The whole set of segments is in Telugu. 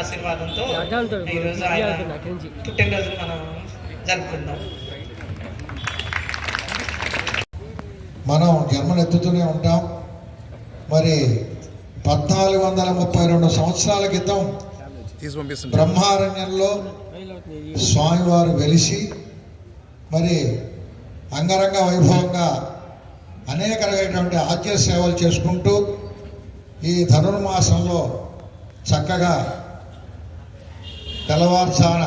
ఆశీర్వాదంతో ఈరోజు ఆయన పుట్టినరోజు మనం జరుపుకుందాం. మనం జన్మనెత్తుతూనే ఉంటాం. మరి 1432 సంవత్సరాల క్రితం బ్రహ్మారణ్యంలో స్వామివారు వెలిసి మరి అంగరంగ వైభవంగా అనేక రకమైనటువంటి ఆద్య సేవలు చేసుకుంటూ ఈ ధనుర్మాసంలో చక్కగా తెల్లవారుజామున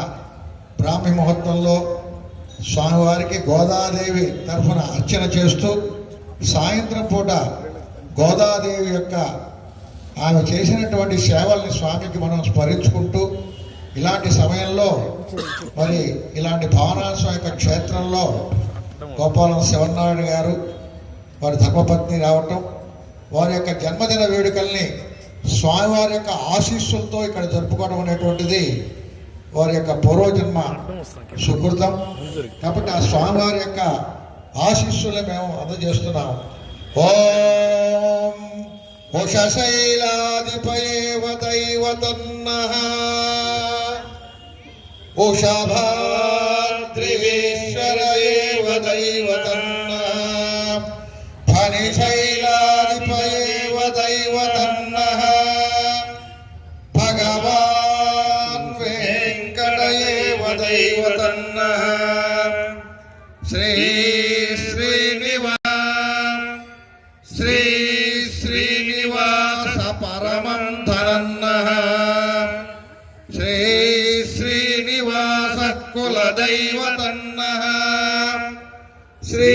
బ్రాహ్మీ ముహూర్తంలో స్వామివారికి గోదాదేవి తరఫున అర్చన చేస్తూ సాయంత్రం పూట గోదాదేవి యొక్క ఆమె చేసినటువంటి సేవల్ని స్వామికి మనం స్మరించుకుంటూ ఇలాంటి సమయంలో మరి ఇలాంటి భావనాశ్వరం యొక్క క్షేత్రంలో గోపాలం శివనారాయణ గారు వారి ధర్మపత్ని రావటం, వారి యొక్క జన్మదిన వేడుకల్ని స్వామివారి యొక్క ఆశీస్సులతో ఇక్కడ జరుపుకోవడం అనేటువంటిది వారి యొక్క పూర్వజన్మ సుకృతం. కాబట్టి ఆ స్వామివారి యొక్క ఆశీస్సులు మేము అందజేస్తున్నాం. ఓం ఉషశైలాధిపయేవ దైవతన్నః ఉషభాద్రివేశ్వర ఏవ దైవతన్నః ఫణిశైలాధిపయేవ దైవతన్నః భగవాన్ వెంకట ఏవ దైవతన్నః శ్రీ శ్రీనివాస పరమం ధనన్నః శ్రీ శ్రీనివాస కులదైవతన్నః శ్రీ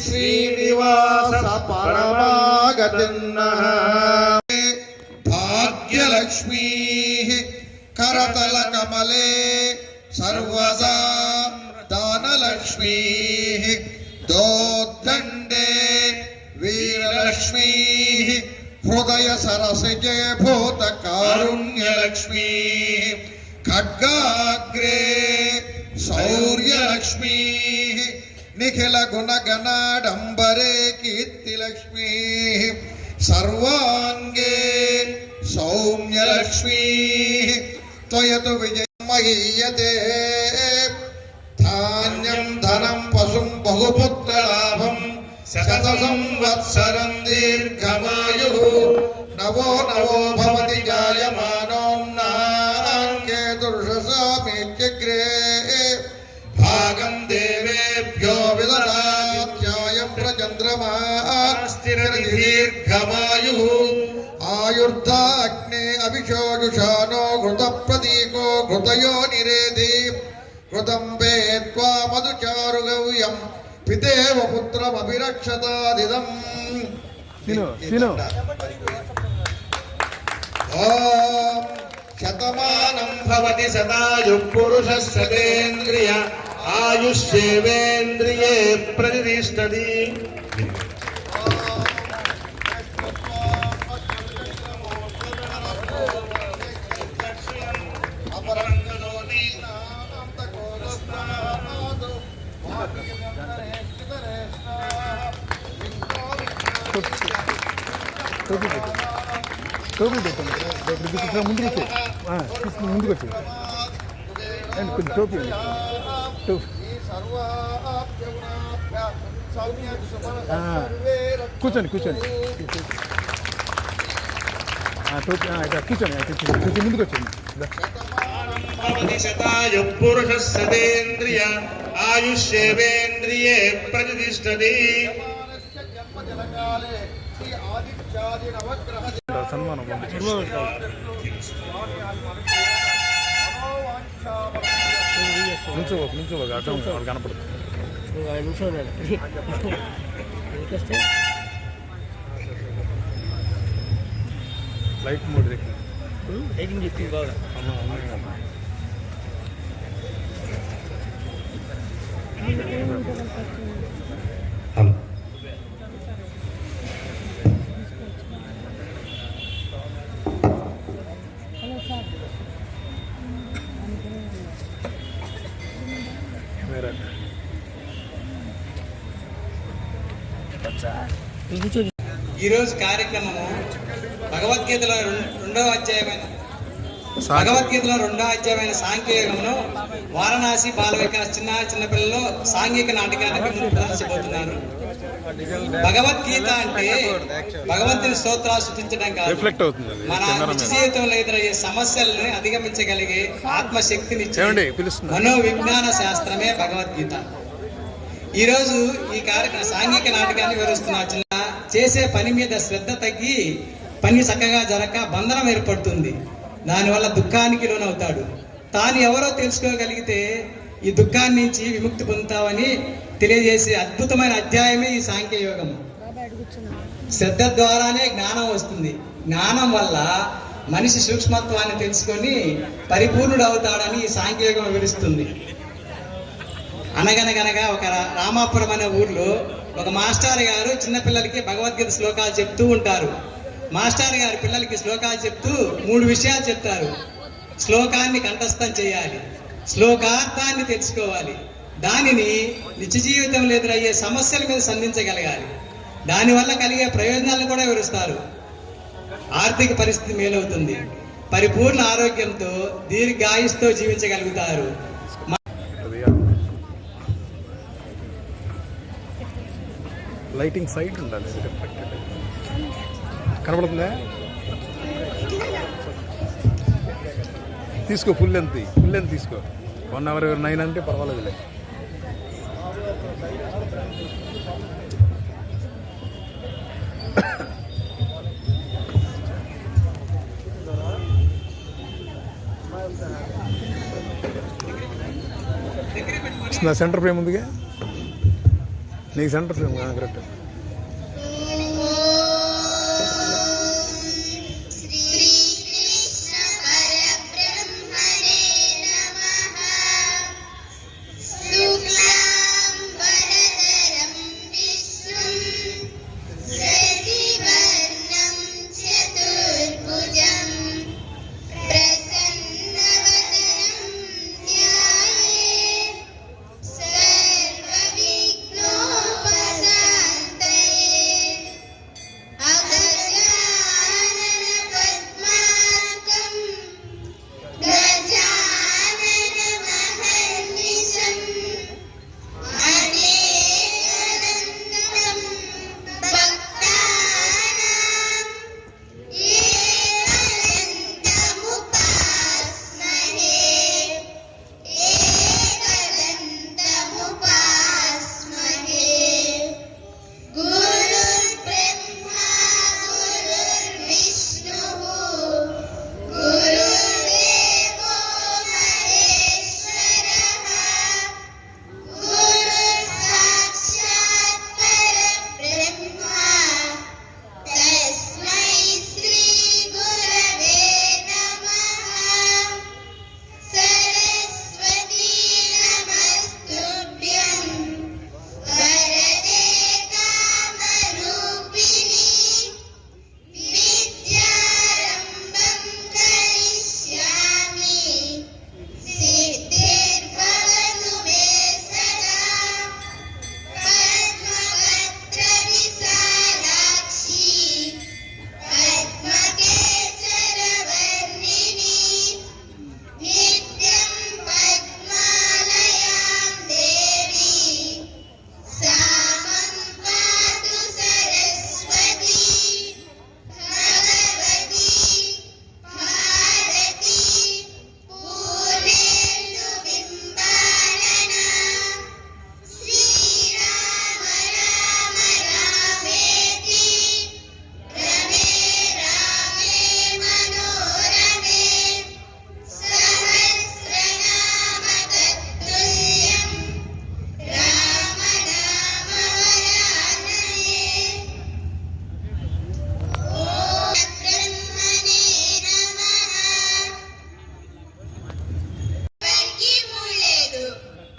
శ్రీనివాస పరమాగతిన్నః భాగ్యలక్ష్మీ కరతల కమలే సర్వదా దానలక్ష్మీ దోద్దండే వీరలక్ష్మీ హృదయ సరసిజే భూత కారుణ్యలక్ష్మీ ఖడ్గాగ్రే శౌర్యలక్ష్మీ నిఖిల గుణగణాడంబరే కీర్తిలక్ష్మీ సర్వాంగే సౌమ్యలక్ష్మీ త్వయతు విజయమహీయతే ధాన్యం ధనం పశుం బహుపుత్రలాభం శత సంవత్సరం దీర్ఘమాయు నవో నవో భవతి జాయమానోన్నాంకేతుర్షసామిత్యగ్రే భాగం దేవేభ్యో విదదాత్యాయం ప్రచంద్రమాస్తిర్దీర్ఘమాయు ఆయుర్ధాగ్నే అభిషోజుషానో ఘృత ప్రతీకో ఘృతయో నిరేధి ఘృతం వేత్వా మధుచారుగవ్యం పితేవ పుత్రమభిరక్షతాదిదం. ఓం శతమానం భవతి శతాయుః పురుషः శతేంద్రియ ఆయుష్యేవేంద్రియే ప్రతిష్టతి. టోపీ పెట్టండి, ముందుకు వచ్చి ముందుకు వచ్చి కొంచెం టోపీ కూర్చోండి కూర్చోండి టోపీ కూర్చోండి కొంచెం ముందుకు వచ్చండి. శతాయు పురుష సదేంద్రియ ఆయుష్యేవేంద్రియే ప్రతిష్టతి. సన్మానం నుంచో అర్థం కనపడదు. లైట్ మోడ్ లైటింగ్ చెప్పింది బాగా. ఈరోజు కార్యక్రమము భగవద్గీతలో 2వ అధ్యాయమైన భగవద్గీతలో 2వ అధ్యాయమైన సాంఖ్యయోగంలో వారణాసి బాల వికాస్ చిన్నపిల్లల్లో సాంఘిక నాటకానికి ముందు ప్రదర్శించబోతున్నాను. భగవద్గీత అంటే భగవంతుని స్తోత్రాలు స్తుతించడం కాదు, మన నిజ జీవితంలో ఎదురయ్యే సమస్యలను అధిగమించగలిగే ఆత్మశక్తినిచ్చే మనోవిజ్ఞాన శాస్త్రమే భగవద్గీత. ఈ రోజు ఈ కార్యక్రమ సాంఘిక నాటకాన్ని వివరిస్తున్నా. చిన్న చేసే పని మీద శ్రద్ధ తగ్గి పని చక్కగా జరగక బంధనం ఏర్పడుతుంది. దానివల్ల దుఃఖానికి లోనవుతాడు. తాను ఎవరో తెలుసుకోగలిగితే ఈ దుఃఖాన్ని నుంచి విముక్తి పొందుతావని తెలియజేసే అద్భుతమైన అధ్యాయమే ఈ సాంఖ్యయోగం. శ్రద్ధ ద్వారానే జ్ఞానం వస్తుంది. జ్ఞానం వల్ల మనిషి సూక్ష్మత్వాన్ని తెలుసుకొని పరిపూర్ణుడు అవుతాడని ఈ సాంఖ్యయోగం వివరిస్తుంది. అనగనగనగా ఒక రామాపురం అనే ఊర్లో ఒక మాస్టర్ గారు చిన్నపిల్లలకి భగవద్గీత శ్లోకాలు చెప్తూ ఉంటారు. మాస్టర్ గారు పిల్లలకి శ్లోకాలు చెప్తూ 3 విషయాలు చెప్తారు. శ్లోకాన్ని కంఠస్థం చేయాలి, శ్లోకార్థాన్ని తెలుసుకోవాలి, దానిని నిత్య జీవితంలో ఎదురయ్యే సమస్యల మీద సంధించగలగాలి, దానివల్ల కలిగే ప్రయోజనాలను కూడా వివరిస్తారు. ఆర్థిక పరిస్థితి మేలవుతుంది, పరిపూర్ణ ఆరోగ్యంతో దీర్ఘాయుస్తో జీవించగలుగుతారు. లైటింగ్ సైడ్ ఉండాలి, కనబడుతుందా? తీసుకో, ఫుల్ లెంత్ తీసుకో. 1 hour 9 అంటే పర్వాలేదులే. సెంటర్ ఫ్రేమ్ ఉందిగా నీకు, సెంటర్ ఫ్రేమ్ కరెక్ట్.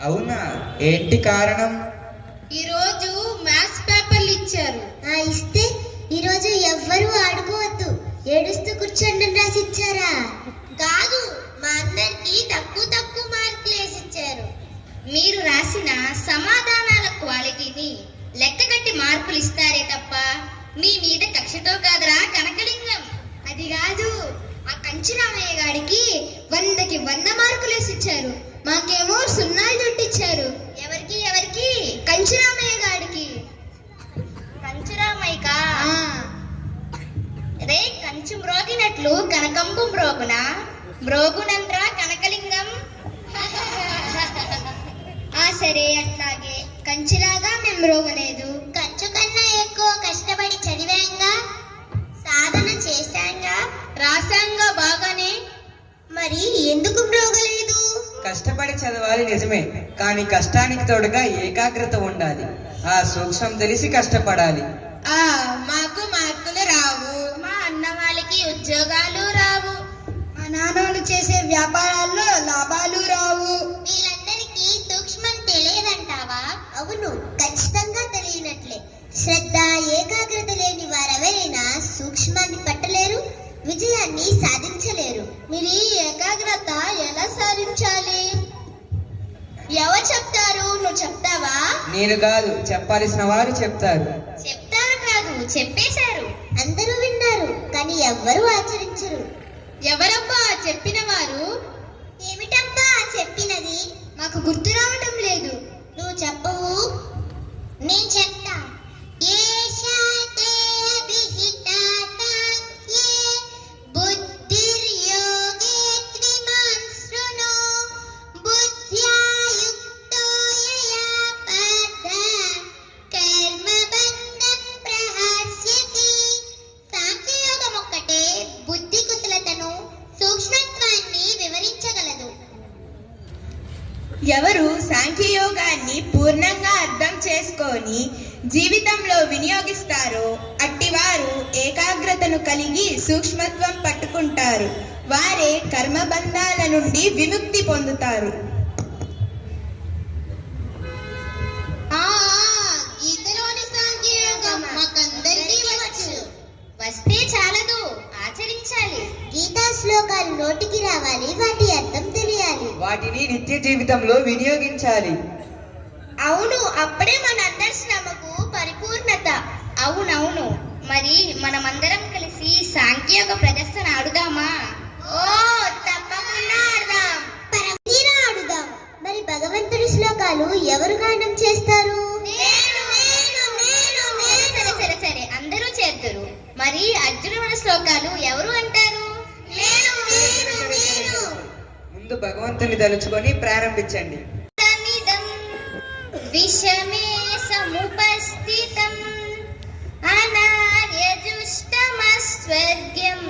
అవునా, ఏంటి కారణం? ఈరోజు మ్యాథ్స్ పేపర్లు ఇచ్చారు. ఇస్తే ఈరోజు ఎవ్వరూ ఆడుకోవద్దు, ఏడుస్తూ కూర్చోండి రాసి ఇచ్చారా? కాదు, మా అందరికి తక్కువ మార్కులు వేసిచ్చారు. మీరు రాసిన సమాధానాల క్వాలిటీని లెక్కగట్టి మార్కులు ఇస్తారే తప్ప మీ మీద కక్షతో కాదురా కనకలింగం. అది కాదు, ఆ కంచిరామయ్య గారికి వీళ్ళకి 100 మార్కులు వేసిచ్చారు. మాకేమో 0 దుట్టిచ్చారు. ఎవరికి ఎవరికి? కంచురామయ్య గారికి. కంచురామయ్యకా? రే కంచు మ్రోగినట్లు కనకంబు మ్రోగున మ్రోగునంద్రా కనకలింగం. సరే అట్లాగే కంచిలాగా మేము మ్రోగలేదు. కంచు కన్నా ఎక్కువ కష్టపడి చదివాంగా, సాధన చేశాంగా, రాశాంగా బాగానే. మరి ఎందుకు మ్రోగలేదు? కష్టపడి చదవాలి నిజమే, కానీ కష్టానికి తోడుగా ఏకాగ్రత ఉండాలి. ఆ సూక్ష్మం తెలిసి కష్టపడాలి. మాకు మార్కులు రావు. మా అన్న వాళ్ళకి ఉద్యోగాలు రావు. మా నాన్నలు చేసే వ్యాపారాల్లో లాభాలు రావు. వీళ్ళందరికీ సూక్ష్మం తెలియదంటావా? అవును, ఖచ్చితంగా తెలియనట్లే. శ్రద్ధ, ఏకాగ్రత లేని వారెవరైనా సూక్ష్మాన్ని పట్టలేరు, విజయాన్ని సాధించలేరు. మీరు ఈ ఏకాగ్రత ఎలా సాధించాలి? ఎవరు చెప్తారు? నువ్వు చెప్తావా? నేను కాదు, చెప్పాల్సిన వారు చెప్తారు. చెప్తారు కాదు, చెప్పేశారు. అందరూ విన్నారు, కానీ ఎవ్వరూ ఆచరించరు. ఎవరబ్బా చెప్పిన వారు? ఏమిటబ్బా చెప్పినది? మాకు గుర్తు రావటం లేదు. నువ్వు చెప్పవు, నేను చెప్తా. ఎవరు సాంఖ్యయోగాన్ని పూర్ణంగా అర్థం చేసుకొని జీవితంలో వినియోగిస్తారో అట్టివారు ఏకాగ్రతను కలిగి సూక్ష్మత్వం పట్టుకుంటారు. వారే కర్మబంధాల నుండి విముక్తి పొందుతారు. గీతలోని సాంఖ్యయోగం మాకందరికీ వచ్చు. వస్తే చాలదు, ఆచరించాలి. గీతా శ్లోకాలు నోటికి రావాలి, వాటి అర్థం తెలియాలి. వాటిని నిత్య జీవితంలో వినియోగించాలి. అవును, అప్పుడే మనందరి శ్రమకు పరిపూర్ణత. అవునవును. మరి మనమందరం కలిసి సాంఖ్యయోగ ప్రదర్శన ఆడుదామా? ఓ తప్పకుండా ఆడదాం. పరమతీరా ఆడుదాం. మరి భగవంతుడి శ్లోకాలు ఎవరు గానం చేస్తారు? సరే సరే, అందరూ చేద్దరు. మరి అర్జునుడి శ్లోకాలు ఎవరు అంటారు? ముందు భగవంతుని తలుచుకొని ప్రారంభించండి. విషమే సముపస్థితం అనార్యజుష్టమస్వర్గ్యం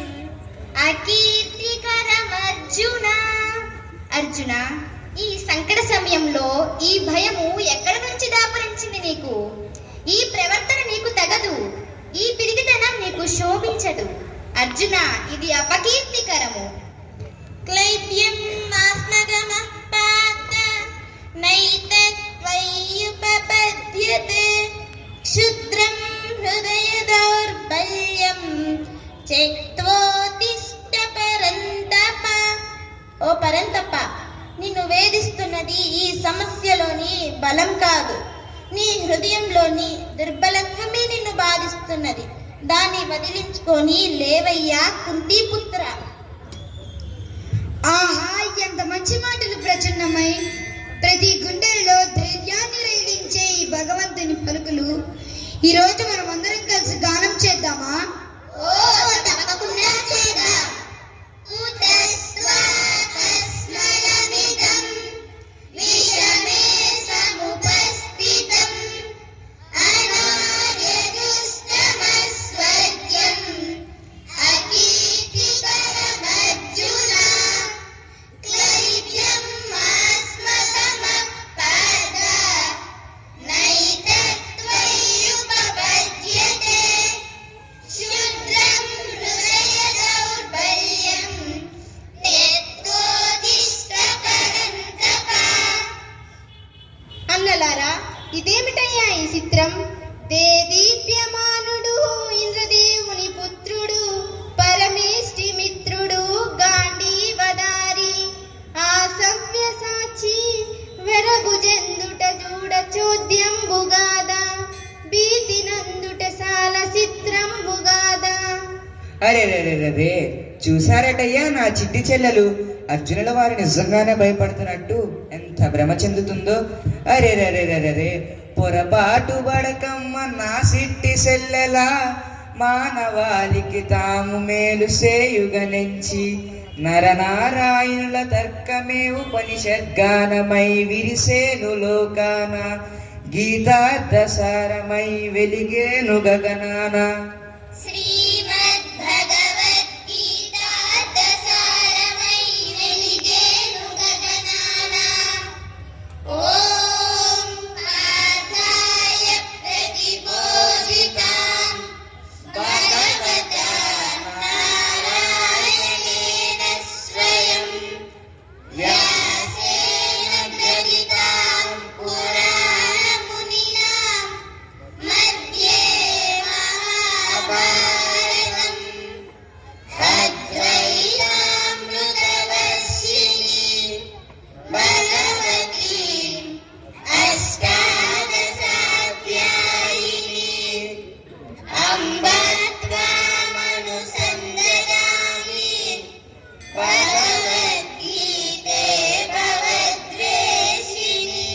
అకీర్తికరమర్జున. అర్జున, ఈ సంకట సమయంలో ఈ భయము ఎక్కడ నుంచి దాపురించింది నీకు? ఈ ప్రవర్తన నీకు తగదు. ఈ పిరిగితనం నీకు శోభించదు. అర్జున, ఇది అపకీర్తికరము. క్లైబ్యం ఆస్మగమః పార్థ నైతత్వయ్యుపపద్యతే క్షుద్రం హృదయ దౌర్బల్యం త్యక్త్వోత్తిష్ఠ పరంతప. ఓ పరంతప, నిన్ను వేధిస్తున్నది ఈ సమస్యలోని బలం కాదు, నీ హృదయంలోని దుర్బలత్వమే నిన్ను బాధిస్తున్నది. దాన్ని వదిలించుకొని లేవయ్యా కుంతీపుత్ర. ఆహా, ఎంత మంచి మాటలు ప్రచున్నమై ప్రతి గుండెల్లో ధైర్యాన్ని రైలించే ఈ భగవంతుని పలుకులు ఈ రోజు మనం అందరం కలిసి గానం చేద్దామా? ఓ తప్పకుండా చేద్దాం. విషమే సముపస్థితం అనార్యజుష్టమస్వర్గ్యం అకీర్తికరమర్జున క్లైబ్యం ఆస్మగమః పార్థ నైతత్వయ్యుపపద్యతే క్షుద్రం హృదయ దౌర్బల్యం త్యక్త్వోత్తిష్ఠ పరంతప. అన్నలారా, ఇదేమిటయ్యా ఈ చిత్రం? దేదీప్యమానుడు ఇంద్రదేవుని పుత్రుడు, పరమేష్టి మిత్రుడు, గాంధీవదారి, ఆ సవ్యసాచి వెరగుజెందుట చూడ చోద్యంబుగాద, భీతి నందుట సాల చిత్రంబుగాద. అరే రే రే రే, చూసారటయ్యా నా చిట్టి చెల్లెలు అర్జునుల వారు నిజంగానే భయపడుతున్నట్టు ఎంత భ్రమ చెందుతుందో. అరే రే రే రే రే పొరపాటు పడకమ్మ నా సిట్టి సెల్లెలా, మానవాళికి తాము మేలు సేయుగనెంచి నరనారాయణుల తర్కమే ఉపనిషద్గానమై విరిసేను లోకాన, గీతార్థసారమై వెలిగేను గగనాన. శ్రీమద్భగవద్గీతార్థసారమై వెలిగేను గగనాన. ఓం పార్థాయ ప్రతిబోధితాం భగవతా నారాయణేన స్వయం వ్యాసేన గ్రథితాం పురాణమునినా మధ్యే మహాభారతం అద్వైతామృతవర్షిణి భగవతీం అష్టాదశాధ్యాయిని అంబ త్వామనుసందదామి భగవద్గీతే భవద్వేషిణి.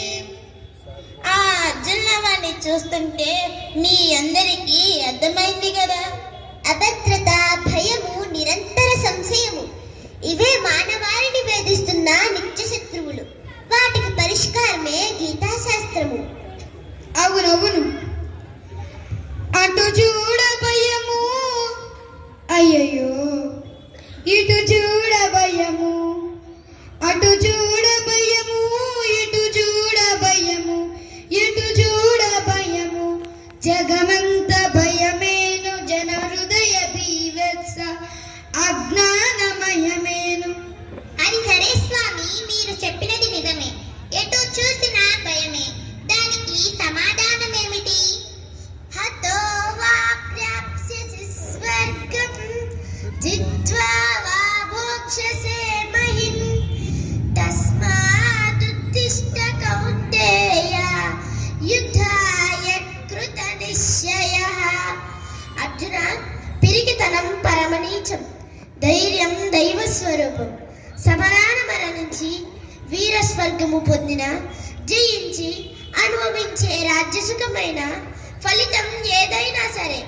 ఆ అర్జునులవాణ్ణి చూస్తుంటే మీ అందరికీ అర్థమైంది కదా. అభద్రత, భయము, నిరంతర సంశయము ఇవే మానవాళిని వేధిస్తున్న నిత్య శత్రువులు. వాటికి పరిష్కారమే గీతాశాస్త్రము. అవునవును. అటు చూడ భయము, అయ్యయ్యో ఇటు చూడ భయము, అటు చూడ భయము, ఇటు చూడ భయము, ఇటు చూడ భయము, జగమంత భయమేను, జన హృదయ బీవత్స అజ్ఞానమయమేను. అది సరే స్వామి, మీరు చెప్పినది నిజమే. ఎటు చూసినా భయమే. దానికి సమాధానమేమిటి? హతో వా ప్రాప్స్యసి స్వర్గం జిత్వా వా భోక్ష్యసే మహిం తస్మాదుత్తిష్ఠ కౌంతేయ యుద్ధాయ కృత నిశ్చయః. అర్జున, పిరికితనం పరమనీచం, ధైర్యం దైవ స్వరూపం. సమరాన మరణించి వీరస్వర్గము పొందిన, జయించి అనుభవించే రాజ్యసుఖమైన ఫలితం ఏదైనా సరే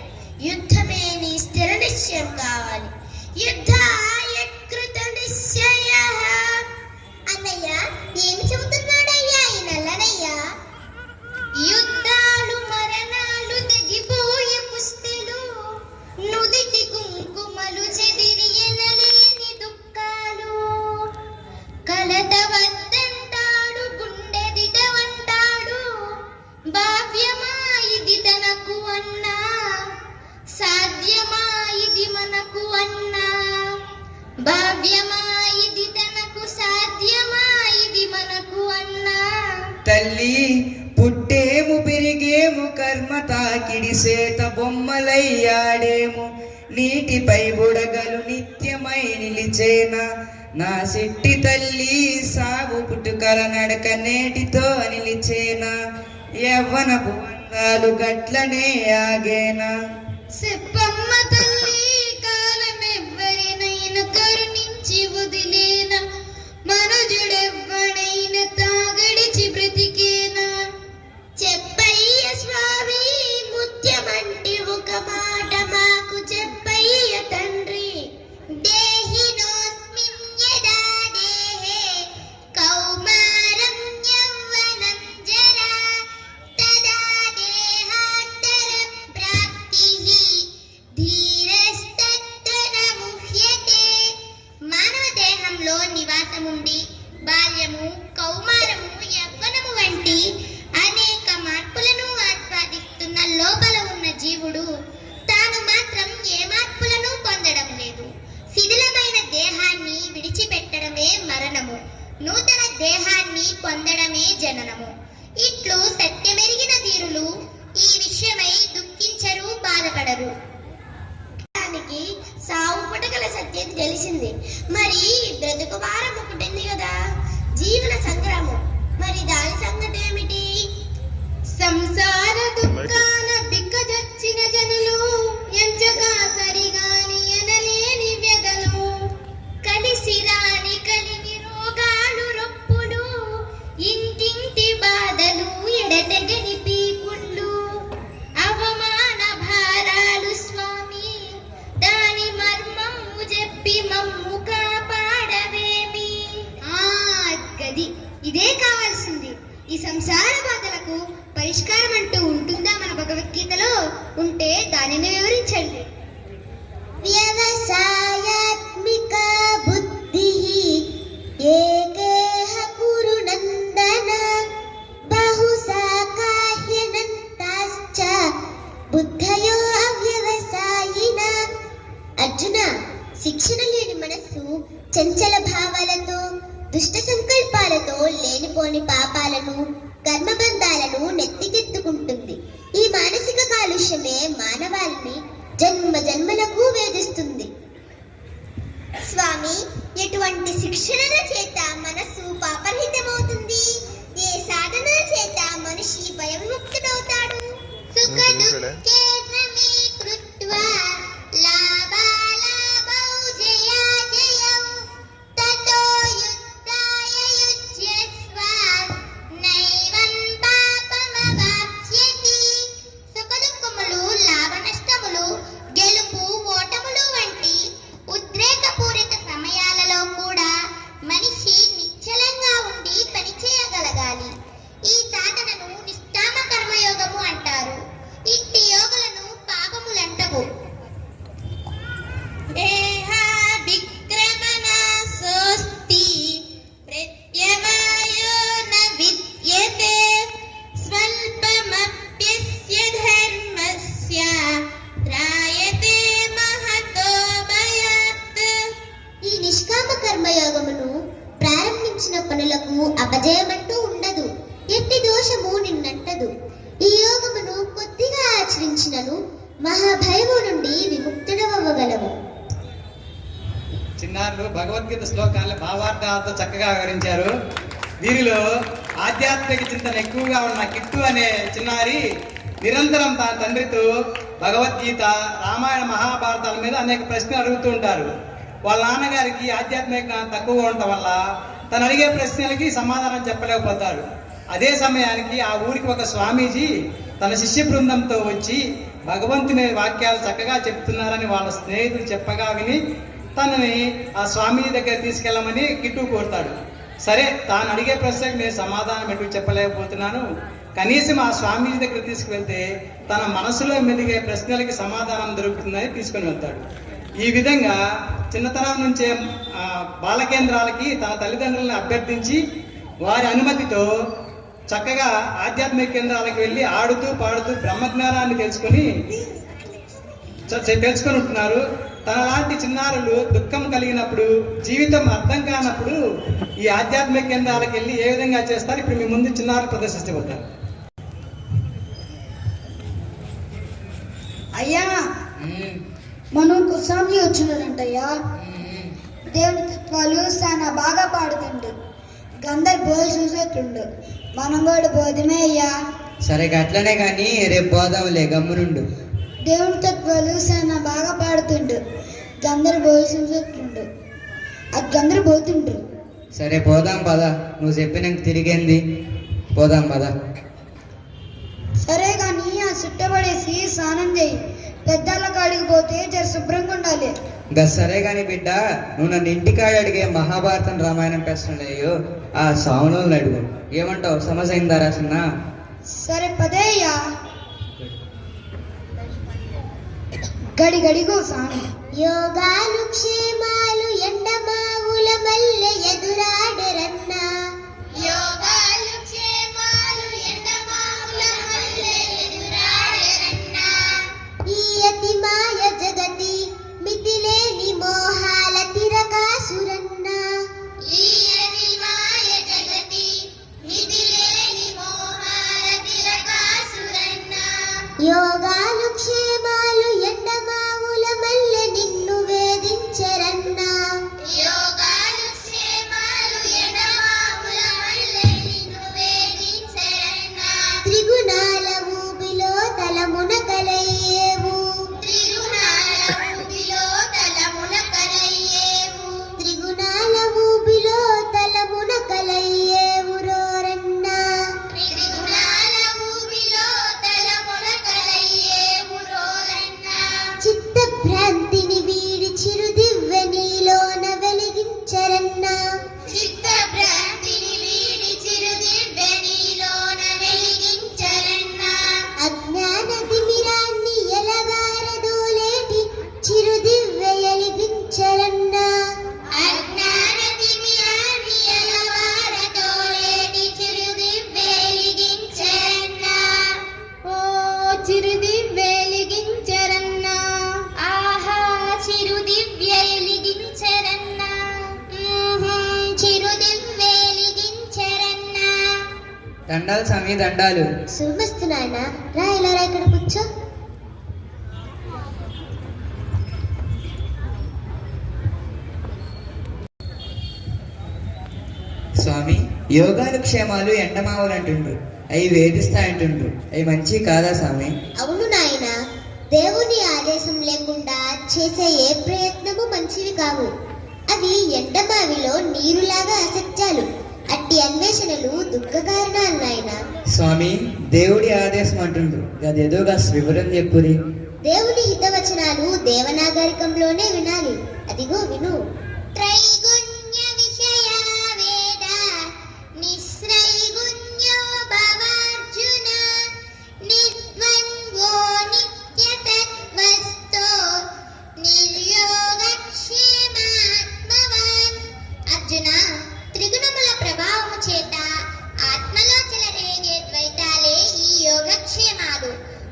యుద్ధమే నీ స్థిర నిశ్చయం కావాలి. యుద్ధాయ కృత నిశ్చయః. అన్నయ్య, ఏమి చెబుతున్నాడయ్యా ఈ నల్లనయ్య? యుద్ధాలు మరణాలు తెగిపోయే పుస్తెలు, నుదిటి కుంకుమలు చెదిరి ఎనలేని దుఃఖాలు, కలత వద్దంటాడు గుండెదిటవంటాడు, భావ్యమా ఇది తనకు అన్నా, సాధ్యమా ఇది మనకు అన్నా, భావ్యమా ఇది తనకు, సాధ్యమా ఇది మనకు అన్నా. తల్లి పుట్టేము పెరిగేము కర్మ తాకిడి సేత బొమ్మలయ్యాడేము, నీటిపై బుడగలు నిత్యమై నిలిచేనా, నా సిట్టి తల్లి సాగు పుట్టుకల నడక నేటితో నిలిచేనా, యవ్వనపు వందాలు గట్లనే ఆగేనా. చెప్పమ్మ తల్లి, కాలమెవ్వరినైనా కరుణించి వదిలేనా, మనుజుడెవ్వడైనా తాగడిచి బ్రతికేనా. చెప్పయ్య స్వామి, ముత్యమంటి ఒక మాట మాకు చెప్పయ్య తండ్రి. దేహినోస్మిన్ యదా దేహే కౌమారం యౌవనం జరా తదా దేహాంతర ప్రాప్తిః ధీరస్తత్ర న ముహ్యతే. మానవ దేహంలో నివాసముండి బాల్యము, కౌమారము, యవ్వనము వంటి అనేక మార్పులను ఆస్వాదిస్తున్న లోపల ఉన్న జీవుడు తాను మాత్రం ఏ మార్పులను పొందడం లేదు. శిథిలమైన దేహాన్ని విడిచిపెట్టడమే మరణము, నూతన దేహాన్ని పొందడమే జననము. ఇట్లు సత్యమెరిగిన ధీరులు ఈ విషయమై దుఃఖించరు, బాధపడరు. దానికి సావు పుటకల సత్యం తెలిసింది. మరి బ్రతుకు వారం ఒకటింది కదా, జీవన సంగ్రామం. మరి దాని సంగతి ఏమిటి? సంసార దుఃఖాన బిక్కజొచ్చిన జనులు ఎంచగా సరిగాని ఎనలేని వ్యధలు, కలిసి రాని కలిమి దానిని వివరించండి. వ్యవసాయాత్మిక బుద్ధి ఏకేహ కురు నందన బహుశాఖాహ్యనంతాశ్చ బుద్ధయో అవ్యవసాయిన. అర్జున, శిక్షణ లేని మనస్సు చంచల భావాలతో, దుష్ట సంకల్పాలతో లేనిపోని పాపాలను, కర్మబంధాలను నెత్తికెత్తుకుంటుంది. ఈ మానసిక కాలుష్యమే మానవాళిని జన్మ జన్మలకు వేధిస్తుంది. స్వామి, ఎటువంటి శిక్షణల చేత మనస్సు పాపరహితమవుతుంది? ఏ సాధన చేత మనిషి భయముక్తుడవుతాడు? సుఖ దుఃఖే సమీకృత్వా లాభాలాభౌ జయాజయం తతో యుద్ధాయ యుజ్యస్వ నైవం పాపమవాప్స్యతి. సుఖ దుఃఖములు, లాభ నష్టములు, గెలుపు ఓటములు వంటి ఉద్రేకపూరిత సమయాలలో కూడా మనిషి నిశ్చలంగా ఉండి పనిచేయగలగాలి. ఈ సాధనను నిష్కామ కర్మయోగము అంటారు. ఇట్టి యోగులను పాపములంటవు. దేహాభిక్రమణాసోస్తి ప్రత్యవాయో న విద్యతే స్వల్పమప్యస్య ధర్మస్య త్రాయతే మహతో భయాత్. ఈ నిష్కామ కర్మయోగమును ప్రారంభించిన పనులకు అపజయమంటూ ఉండదు. ఎట్టి దోషము నిన్నంటదు. ఈ యోగమును కొద్దిగా ఆచరించినను మహాభయము నుండి విముక్తుడవగలవు. చిన్నారులు భగవద్గీత శ్లోకాలను భావార్థాలతో చక్కగా వివరించారు. వీరిలో ఆధ్యాత్మిక చింతన ఎక్కువగా ఉన్న కిట్టు అనే చిన్నారి నిరంతరం తన తండ్రితో భగవద్గీత, రామాయణ, మహాభారతాల మీద అనేక ప్రశ్నలు అడుగుతూ ఉంటారు. వాళ్ళ నాన్నగారికి ఆధ్యాత్మిక జ్ఞానం తక్కువగా ఉండటం వల్ల తను అడిగే ప్రశ్నలకి సమాధానం చెప్పలేకపోతారు. అదే సమయానికి ఆ ఊరికి ఒక స్వామీజీ తన శిష్య బృందంతో వచ్చి భగవంతుని వాక్యాలు చక్కగా చెప్తున్నారని వాళ్ళ స్నేహితులు చెప్పగా విని తనని ఆ స్వామీజీ దగ్గర తీసుకెళ్ళమని కిట్టు కోరుతాడు. సరే, తాను అడిగే ప్రశ్నకు నేను సమాధానం ఎటు చెప్పలేకపోతున్నాను, కనీసం ఆ స్వామీజీ దగ్గర తీసుకువెళ్తే తన మనసులో మెదిగే ప్రశ్నలకి సమాధానం దొరుకుతుందని తీసుకుని వెళ్తాడు. ఈ విధంగా చిన్నతనం నుంచే బాలకేంద్రాలకి తన తల్లిదండ్రులను అభ్యర్థించి వారి అనుమతితో చక్కగా ఆధ్యాత్మిక కేంద్రాలకు వెళ్ళి ఆడుతూ పాడుతూ బ్రహ్మజ్ఞానాన్ని తెలుసుకొని ఉంటున్నారు. తనలాంటి చిన్నారులు దుఃఖం కలిగినప్పుడు, జీవితం అర్థం కానప్పుడు ఈ ఆధ్యాత్మిక కేంద్రాలకు వెళ్ళి ఏ విధంగా చేస్తారు ఇప్పుడు మీ ముందు చిన్నారులు ప్రదర్శించబోతారు. అయ్యా, మనకు స్వామి వచ్చినారంటయ్యా. దేవుని తత్వాలు చాలా బాగా పాడుతుండు. గందరు బోధ చూసేట్టుండు. మనం కూడా బోధమే అయ్యా. సరే, అట్లనే కానీ రేపు పోదాంలే, గమ్మునుండు. దేవుని తత్వాలు చాలా బాగా పాడుతుండు. గందరు బోధ చూసేట్టుండు. అది గందరు పోతుండ్రు. సరే పోదాం పద, నువ్వు చెప్పినాక తిరిగేంది, పోదాం పద. సరే కానీ ఆ చుట్టబడేసి స్నానం చేయి. పెద్దల కాడికి పోతే జర శుభ్రంగా ఉండాలి. ఇంకా సరే కానీ బిడ్డ, నువ్వు నన్ను ఇంటికాడ అడిగే మహాభారతం, రామాయణం ప్రశ్నలేయో ఆ స్వాములను అడుగు. ఏమంటావు, సమస్య అయిందా రాసినా? సరే పదేయ్యా. గడి గడిగో స్వామి. యోగాలు క్షేమాలు ఎండమావుల మల్లె ఎదురాడరన్నా. యోగాలు క్షేమాలు ఎండమావుల మల్లె ఎదురాడరన్నా. ఈ అతి మాయ జగతి మితిలేని మోహాల తిరకాసురన్నా. ఈ అతి మాయ జగతి మితిలేని మోహాల తిరకాసురన్నా. యోగాలు క్షేమాలు ఎండమావుల మల్లె నిన్ను వేధించరన్నా. యోగాలు క్షేమాలు దండాలు స్వామి దండాలు. శుభమస్తు నాయన. రా ఇలా రా, ఇక్కడ కూర్చో. స్వామి యోగాలు క్షేమాలు ఎండమావులు అంటుండ్రు, అవి వేధిస్తాయంటుండ్రు, అవి మంచి కాదా స్వామి? అవును నాయన, దేవుని ఆదేశం లేకుండా చేసే ఏ ప్రయత్నము మంచివి కావు. అవి ఎండమావిలో నీరులాగా అసత్యాలు. అట్టి అన్వేషణలు దుఃఖ కారణాలు నాయన. స్వామి దేవుడి ఆదేశం అంటుండ్రు, అదేదో కాస్త వివరం చెప్పురి. దేవుని హితవచనాలు దేవనాగరికంలోనే వినాలి. అదిగో విను. త్రైగుణ్య విషయ వేద నిస్త్రైగుణ్యో భవార్జున నిర్ద్వంద్వో నిత్యతత్వస్థో నిర్యోగక్షేమాత్మవాన్. అర్జున, త్రిగుణముల ప్రభావము చేత ఆత్మలో చెలరేగే ద్వైతాలే ఈ యోగక్షేమాలు.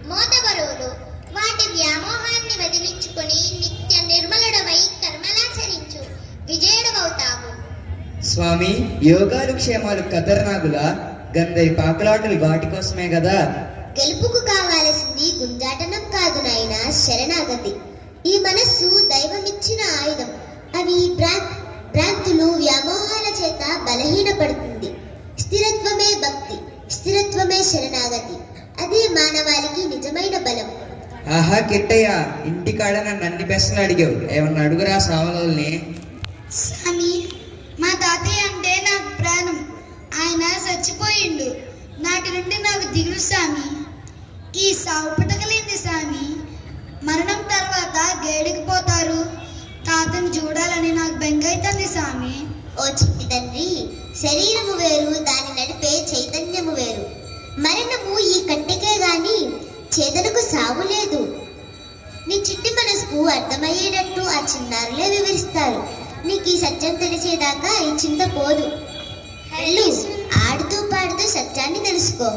మోతబరువులు వాటి వ్యామోహాన్ని వదిలించుకొని నిత్య నిర్మలుడవై కర్మలాచరించు, విజయుడవవుతావు. స్వామి యోగాలు క్షేమాలు కదర్నాగులా, గందరి పాకలాటలు వాటి కోసమే కదా. గెలుపుకు కావాల్సింది గుంజాటనం కాదు నాయన, శరణాగతి. ఈ మనస్సు దైవమిచ్చిన ఆయుధం. అవి భ్రాంతులు వ్యామోహాల చేత బలహీనపడుతుంది. స్థిరత్వమే భక్తి, స్థిరత్వమే శరణాగతి. అదే మానవాళికి నిజమైన బలం. ఆహా కిట్టయ్య, ఇంటికాడ నన్ను అన్ని ప్రశ్నలు అడిగావు, ఏమన్నా అడుగురా సావలని. స్వామి, మా తాతయ్య అంటే నాకు ప్రాణం. ఆయన చచ్చిపోయిండు. నాటి నుండి నాకు దిగులు స్వామి. ఈ సావు పుట్టకలేంది స్వామి. మరణం తర్వాత గేడికి పోతారు. తాతని చూడాలని నాకు బెంగైతుంది స్వామి. ఓ చిట్టి తండ్రి, శరీరము వేరు, దాని నడిపే చైతన్యము వేరు. మరణము ఈ కట్టెకే గాని చేతనకు సావు లేదు. నీ చిట్టి మనసుకు అర్థమయ్యేటట్టు ఆ చిన్నారులే వివరిస్తారు. నీకు ఈ సత్యం తెలిసేదాకా ఈ చింత పోదు. వెళ్ళు, ఆడుతూ పాడుతూ సత్యాన్ని తెలుసుకో.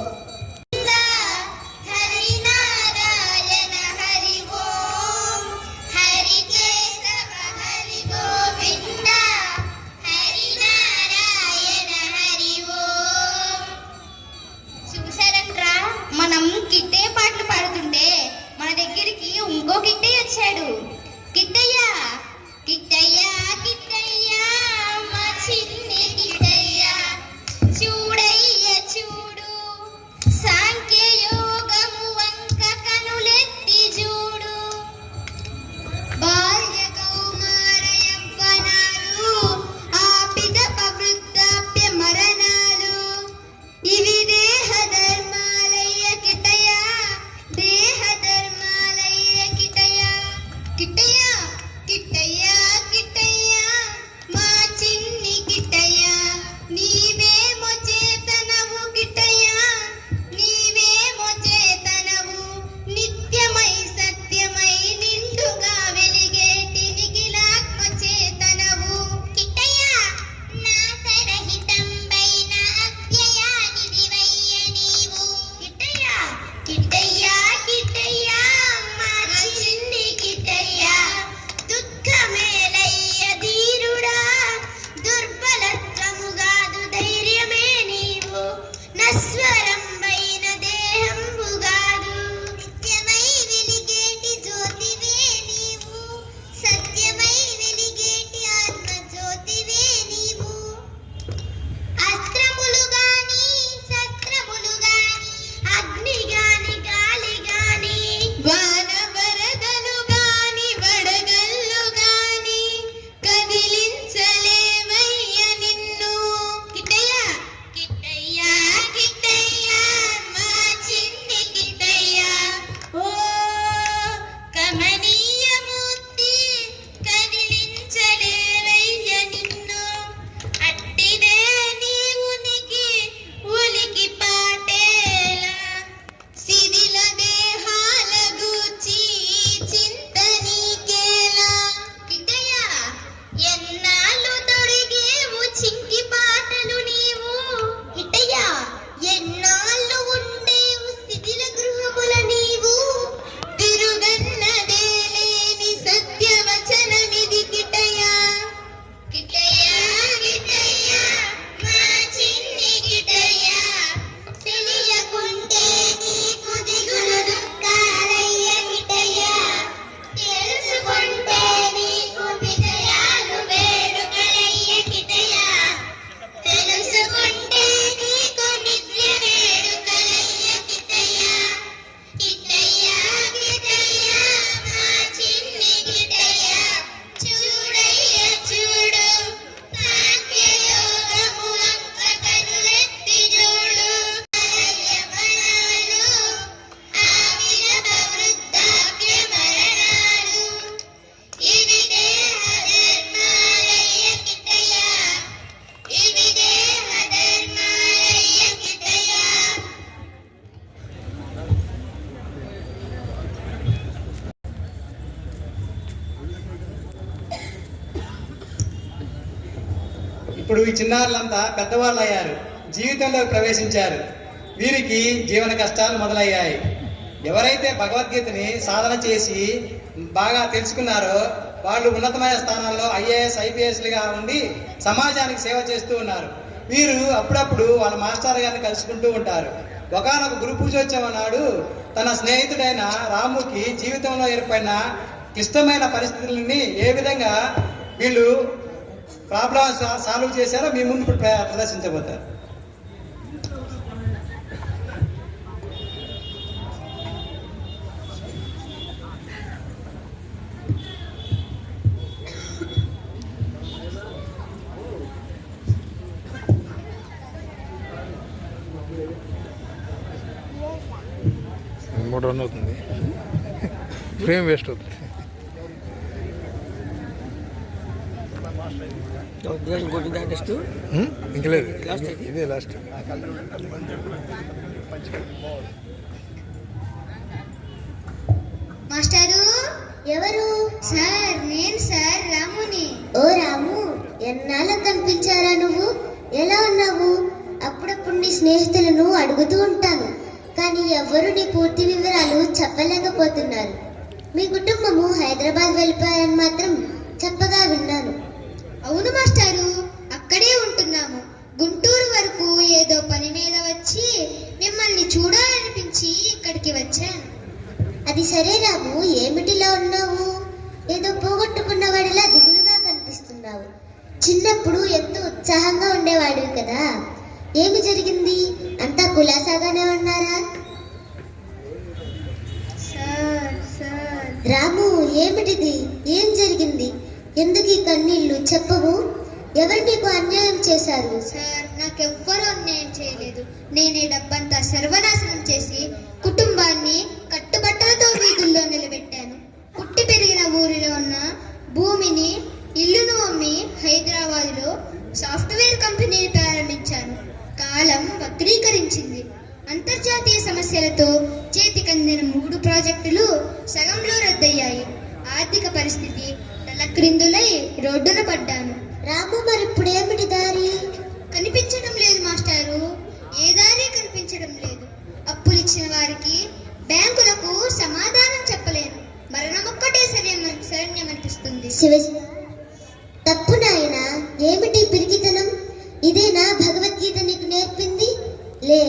హరి నారాయణ హరి ఓం, హరి కేశవ హరి గోవింద, హరి నారాయణ హరి ఓం. చూసారంట్రా, మనం కిట్టే పాటలు పాడుతుంటే మన దగ్గరికి ఇంకో కిట్టయ్య వచ్చాడు. కిట్టయ్య, కిట్టయ్య, కిట్టయ్య, మా చిన్ని కిట్టయ్య, చూడయ్య చూడు, సాంఖ్యయోగము వంక కనులెత్తి చూడు. బాల్య కౌమార యవ్వనాలు, ఆపిదప వృద్ధాప్య మరణాలు, ఇవి దేహ ధర్మాలయ్య కిట్టయ్య, దేహ ధర్మాలయ్య కిట్టయ్య. కిట్టయ్య, కిట్టయ్య, కిట్టయ్య, మా చిన్ని కిట్టయ్య, నీవేమో చేతనవు కిట్టయ్య, నీవేమో చేతనవు, నిత్యమై సత్యమై నిండుగా వెలిగేటి నిఖిలాత్మ చేతనవు. కిట్టయ్య, నాశరహితంబైన అవ్యయానిదివయ్య నీవు. కిట్టయ్య, కిట్టయ్య, కిట్టయ్య, మా చిన్ని కిట్టయ్య, ఇప్పుడు ఈ చిన్నారులంతా పెద్దవాళ్ళు అయ్యారు, జీవితంలో ప్రవేశించారు. వీరికి జీవన కష్టాలు మొదలయ్యాయి. ఎవరైతే భగవద్గీతని సాధన చేసి బాగా తెలుసుకున్నారో వాళ్ళు ఉన్నతమైన స్థానాల్లో ఐఏఎస్ ఐపీఎస్లుగా ఉండి సమాజానికి సేవ చేస్తూ ఉన్నారు. వీరు అప్పుడప్పుడు వాళ్ళ మాస్టర్ గారిని కలుసుకుంటూ ఉంటారు. ఒకనొక గురు పూజోత్సవం నాడు తన స్నేహితుడైన రాముకి జీవితంలో ఏర్పడిన క్లిష్టమైన పరిస్థితులని ఏ విధంగా వీళ్ళు ప్రాబ్లమ్స్ సాల్వ్ చేశారో మీ ముందు ఇప్పుడు ప్రదర్శించబోతారు. మూడు రన్ అవుతుంది, ఫ్రేమ్ వేస్ట్ అవుతుంది. ఇంకా లేదు, ఇదే లాస్ట్. మాస్టారు, ఎవరు? సార్ నేను సార్ రాముని. ఓ రాము, ఎన్నాళ్ళ కనిపించారా నువ్వు? ఎలా ఉన్నావు? అప్పుడప్పుడు నీ స్నేహితులను అడుగుతూ ఉంటాను, కానీ ఎవ్వరూ నీ పూర్తి వివరాలు చెప్పలేకపోతున్నారు. మీ కుటుంబము హైదరాబాద్ వెళ్ళిపోయారని మాత్రం చెప్పగా విన్నాను. అవును మాస్టారు, అక్కడే ఉంటున్నాము. గుంటూరు వరకు ఏదో పని మీద వచ్చి మిమ్మల్ని చూడాలనిపించి ఇక్కడికి వచ్చాను. అది సరే రాము, ఏమిటిలా ఉన్నావు? ఏదో పోగొట్టుకున్న వాడిలా దిగులుగా కనిపిస్తున్నావు. చిన్నప్పుడు ఎంతో ఉత్సాహంగా ఉండేవాడివి కదా, ఏమి జరిగింది? అంతా కులాసాగానే ఉన్నారా? రాము, ఏమిటిది? ఏం జరిగింది? ఎందుకు ఈ కన్నీళ్లు? చెప్పవు. ఎవరు నీకు అన్యాయం చేశారు? సార్, నాకెవ్వరూ అన్యాయం చేయలేదు. నేనే డబ్బంతా సర్వనాశనం చేసి కుటుంబాన్ని కట్టుబట్టలతో వీధుల్లో నిలబెట్టాను. పుట్టి పెరిగిన ఊరిలో ఉన్న భూమిని, ఇల్లును అమ్మి హైదరాబాద్లో సాఫ్ట్వేర్ కంపెనీని ప్రారంభించాను. కాలం వక్రీకరించింది. అంతర్జాతీయ సమస్యలతో చేతికందిన 3 ప్రాజెక్టులు సగంలో రద్దయ్యాయి. ఆర్థిక పరిస్థితి తలక్రిందులై రోడ్డున పడ్డాను. రాము, మరి ఇప్పుడు ఏమిటి దారి? కనిపించడం లేదు మాస్టారు, ఏ దారి కనిపించడం లేదు. అప్పులిచ్చిన వారికి బ్యాంకులకు సమాధానం చెప్పలేను. మరణమొక్కటే శరణ్యమనిపిస్తుంది. తప్పు నాయనా, ఏమిటి పిరికితనం? ఇదేనా భగవద్గీత నీకు నేర్పింది? లే,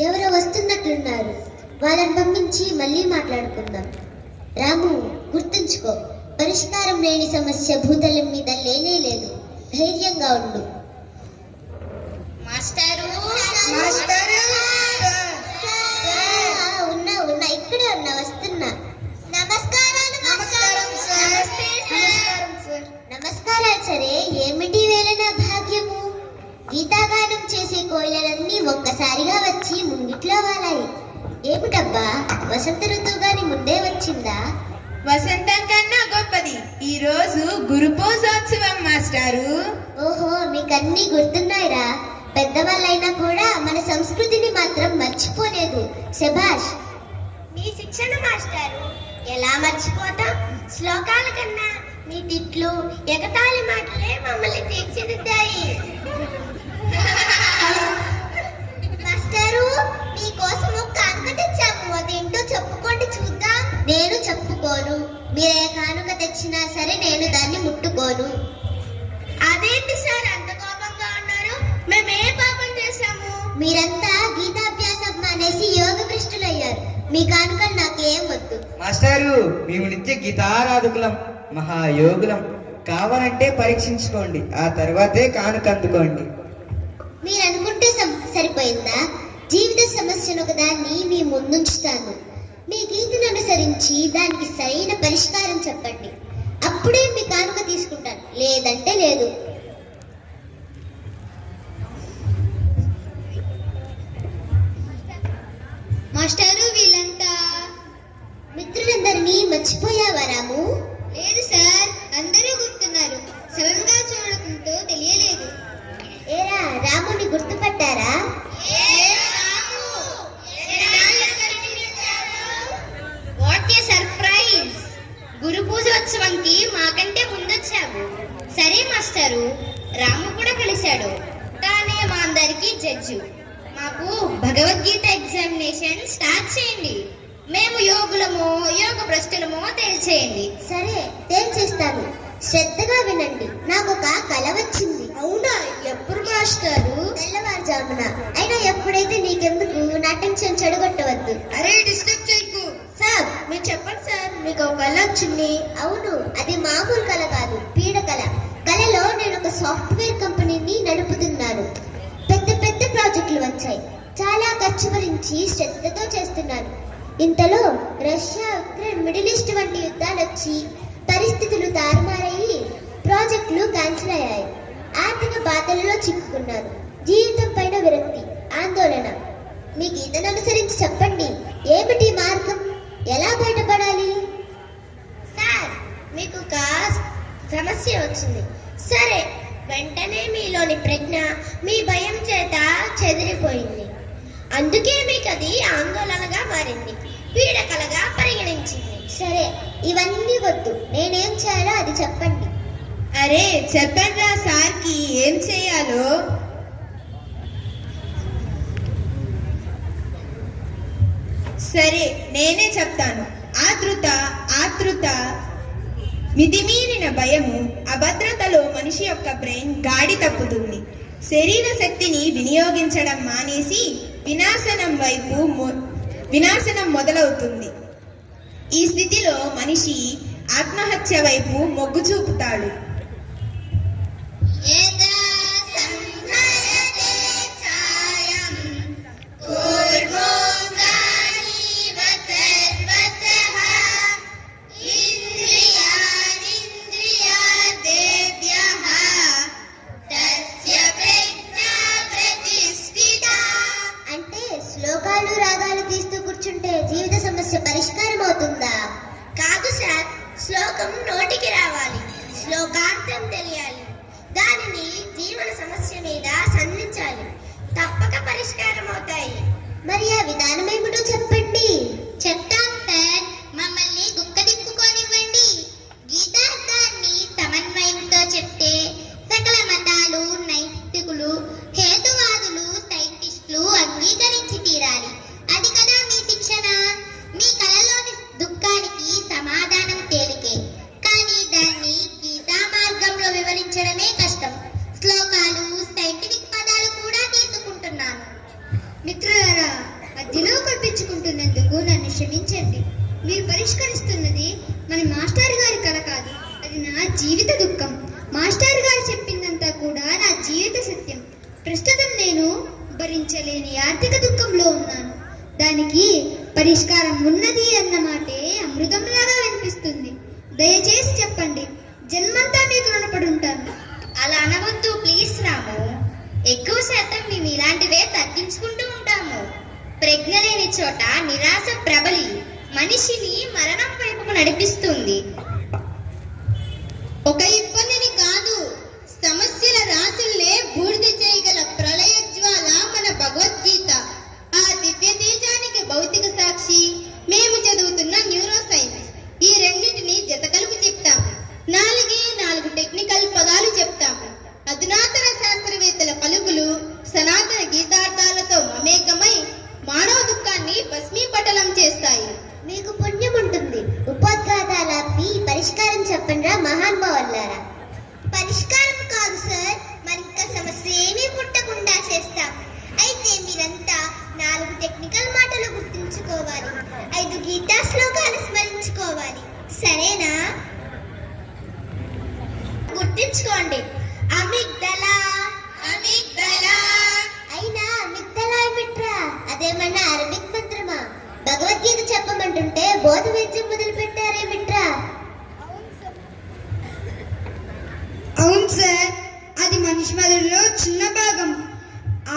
ఎవరో వస్తున్నట్లున్నారు, వాళ్ళని పంపించి మళ్ళీ మాట్లాడుకుందాం. రాము, గుర్తుంచుకో, పరిష్కారం లేని సమస్య భూతలం మీద లేనే లేదు. ధైర్యంగా ఉండు. ఉన్నా ఇక్కడే ఉన్నా, వస్తున్నా. నమస్కారాలు. సరే, ఏమిటి వేళ నా భాగ్యము? గీతాగానం చేసే కోయిలలన్నీ ఒక్కసారిగా వచ్చి ముంగిట్లో వాలాయి. ఏమిటబ్బా, వసంత ఋతువు గాని ముందే వచ్చిందా? వసంతం కన్నా గొప్పది ఈ రోజు గురు పూజోత్సవం మాస్టారు. ఓహో, మీకన్నీ గుర్తున్నాయిరా. పెద్దవాళ్ళైనా కూడా మన సంస్కృతిని మాత్రం మర్చిపోలేదు. శభాష్. మీ శిక్షణ మాస్టారు. ఎలా మర్చిపోతాం? శ్లోకాల కన్నా మీ తిట్లు, ఎగతాళి మాటలే మమ్మల్ని తీర్చిదిద్దాయి. మాస్టారు, మీకోసం ఒక కానుక తెచ్చాము, అదేంటో చెప్పుకోండి చూద్దాం. నేను చెప్పుకోను. మీరే కానుక తెచ్చినా సరే నేను దాన్ని ముట్టుకోను. అదేంటి సార్ అంత కోపంగా ఉన్నారు? మేమే పాపం చేశాము? మీరంతా గీతాభ్యాసం మానేసి యోగ భ్రష్టులయ్యారు. మీ కానుకలు నాకేం వద్దు. మాస్టారు, మేము నిత్య గీతారాధకులం, మహాయోగులం. కావాలంటే పరీక్షించుకోండి, ఆ తర్వాతే కానుక అందుకోండి. మీరు అనుకుంటే సరిపోయిందా? జీవిత సమస్యను ఒకదాన్ని మీ ముందుంచుతాను. మీ గీతను అనుసరించి దానికి సరైన పరిష్కారం చెప్పండి. అప్పుడే మీ కానుక తీసుకుంటాను, లేదంటే లేదు. మాస్టారు, వీళ్ళంతా మిత్రులందరినీ మర్చిపోయావా రాము? లేదు సార్, అందరూ గుర్తున్నారు. సడన్ గా చూడకుంటూ తెలియలేదు. ఏరా, రాముని గుర్తుపట్టారా? What a surprise! గురు పూజోత్సవంకి మాకంటే ముందొచ్చావు. సరే మాస్టారు, రాము కూడా కలిశాడు. తానే మా అందరికి జడ్జు. మాకు భగవద్గీత ఎగ్జామినేషన్ స్టార్ట్ చేయండి. మేము యోగులమో యోగ భ్రష్టులమో తేల్చేయండి. సరే తేల్చేస్తాను, శ్రద్ధగా వినండి. నాకు ఒక కల వచ్చింది. అవునా? ఎప్పుడు మాస్టారు? తెల్లవారుజామున. అయినా ఎప్పుడైతే నీకెందుకు, నా టెన్షన్ చెడగొట్టవద్దు. అరే డిస్టర్బ్ చేయకు. సార్ మీరు చెప్పండి సార్, మీకు ఒక కళ వచ్చింది. అవును, అది మామూలు కళ కాదు, పీడ కళ. కళలో నేను ఒక సాఫ్ట్వేర్ కంపెనీని నడుపుతున్నాను. పెద్ద పెద్ద ప్రాజెక్టులు వచ్చాయి. చాలా ఖర్చు భరించి శ్రద్ధతో చేస్తున్నాను. ఇంతలో రష్యా, ఉక్రెయిన్, మిడిల్ ఈస్ట్ వంటి యుద్ధాలు వచ్చి పరిస్థితులు తారుమారయ్యి ప్రాజెక్టులు క్యాన్సిల్ అయ్యాయి. ఆర్థిక బాధలలో చిక్కుకున్నాను. జీవితం పైన విరక్తి, ఆందోళన. మీ గీతను అనుసరించి చెప్పండి, ఏమిటి మార్గం? ఎలా బయటపడాలి? సార్, మీకు ఒక సమస్య వచ్చింది. సరే, వెంటనే మీలోని ప్రజ్ఞ మీ భయం చేత చెదిరిపోయింది. అందుకే మీకు అది ఆందోళనగా మారింది, పీడకలగా పరిగణించింది. సరే, ఇవన్నీ వద్దు, నేనేం చేయాలో అది చెప్పండి. అరే చెప్పండి రా సార్కి ఏం చేయాలో. సరే నేనే చెప్తాను. ఆతృత, మితిమీరిన భయము, అభద్రతలో మనిషి యొక్క బ్రెయిన్ గాడి తప్పుతుంది. శరీర శక్తిని వినియోగించడం మానేసి వినాశనం మొదలవుతుంది. ఈ స్థితిలో మనిషి ఆత్మహత్య వైపు మొగ్గు చూపుతాడు. అంటే శ్లోకాలు రాగాలు తీస్తూ కూర్చుంటే జీవిత సమస్య పరిష్కారం అవుతుందా? కాదు సార్, శ్లోకం నోటికి రావాలి, శ్లోకార్థం తెలియాలి, దానిని జీవన సమస్య మీద సంధించాలి. తప్పక పరిష్కారం అవుతాయి. మరి ఆ విధానం ఏమిటో చెప్పండి. చెప్తాం సార్, మమ్మల్ని గుక్కదిప్పుకోనివ్వండి. గీతార్థాన్ని సమన్వయంతో చెప్తే సకల మతాలు, నైతికులు, హేతువాదులు, సైంటిస్టులు అంగీకరించి తీరాలి. అది కదా మీ శిక్షణ. మీ కళలోని దుఃఖానికి సమాధానం తేలికే, కానీ దాన్ని గీతా మార్గంలో వివరించడమే కష్టం. శ్లోకాలు, సైంటిఫిక్ పదాలు కూడా తీసుకుంటున్నాను. మిత్రులారా, మధ్యలో కల్పించుకుంటున్నందుకు నన్ను క్షమించండి. మీరు పరిష్కరిస్తున్నది మన మాస్టర్ గారి కళ కాదు, అది నా జీవిత దుఃఖం. మాస్టర్ గారు చెప్పిందంతా కూడా నా జీవిత సత్యం. ప్రస్తుతం నేను భరించలేని ఆర్థిక దుఃఖంలో ఉన్నాను. దానికి పరిష్కారం ఉన్నది అన్న మాటే అమృతంలాగా వినిపిస్తుంది. దయచేసి చెప్పండి, జన్మంతా మీకు రుణపడి ఉంటాను. అలా అనవద్దు ప్లీజ్ రాము. ఎక్కువ శాతం మేము ఇలాంటివే తగ్గించుకుంటూ ఉంటాము. ప్రజ్ఞ లేని చోట నిరాశ ప్రబలి మనిషిని మరణం వైపుకు నడిపిస్తుంది. ఒక ఇబ్బందిని కాదు, సమస్యల రాసుల్నే బూడిద చేయగల ప్రళయ జ్వాల మన భగవద్గీత. ఆ దివ్య తేజానికి భౌతిక సాక్షి మేము చదువుతున్న న్యూరో సైన్స్. ఈ రెండింటిని జత కలిపి చెప్తాము. 4 టెక్నికల్ పదాలు చెప్తాము. అధునాతన శాస్త్రవేత్తల పలుకులు సనాతన గీతార్థాలతో మమేకమై మానవ దుఃఖాన్ని భస్మీపటలం చేస్తాయి. మీకు పుణ్యం ఉంటుంది. ఉపోద్ఘాతాలాపి పరిష్కారం చెప్పండిరా మహానుభావులారా. పరిష్కారం కాదు సార్, మరింక సమస్య ఏమీ పుట్టకుండా చేస్తాం. అయితే మీరంతా 4 టెక్నికల్ మాటలు గుర్తుంచుకోవాలి, 5 గీతా శ్లోకాలు స్మరించుకోవాలి. సరేనా? గుర్తుంచుకోండి. అమిగ్దలా. అయినా మిగతలా ఏమిట్రా? అదేమన్నా అరబిక్ మంత్రమా? భగవద్గీత చెప్పమంటుంటే బోధ వైద్యం మొదలు పెట్టారేమిట్రా? అవును సార్, అది మనిషి మెదడులో చిన్న భాగం.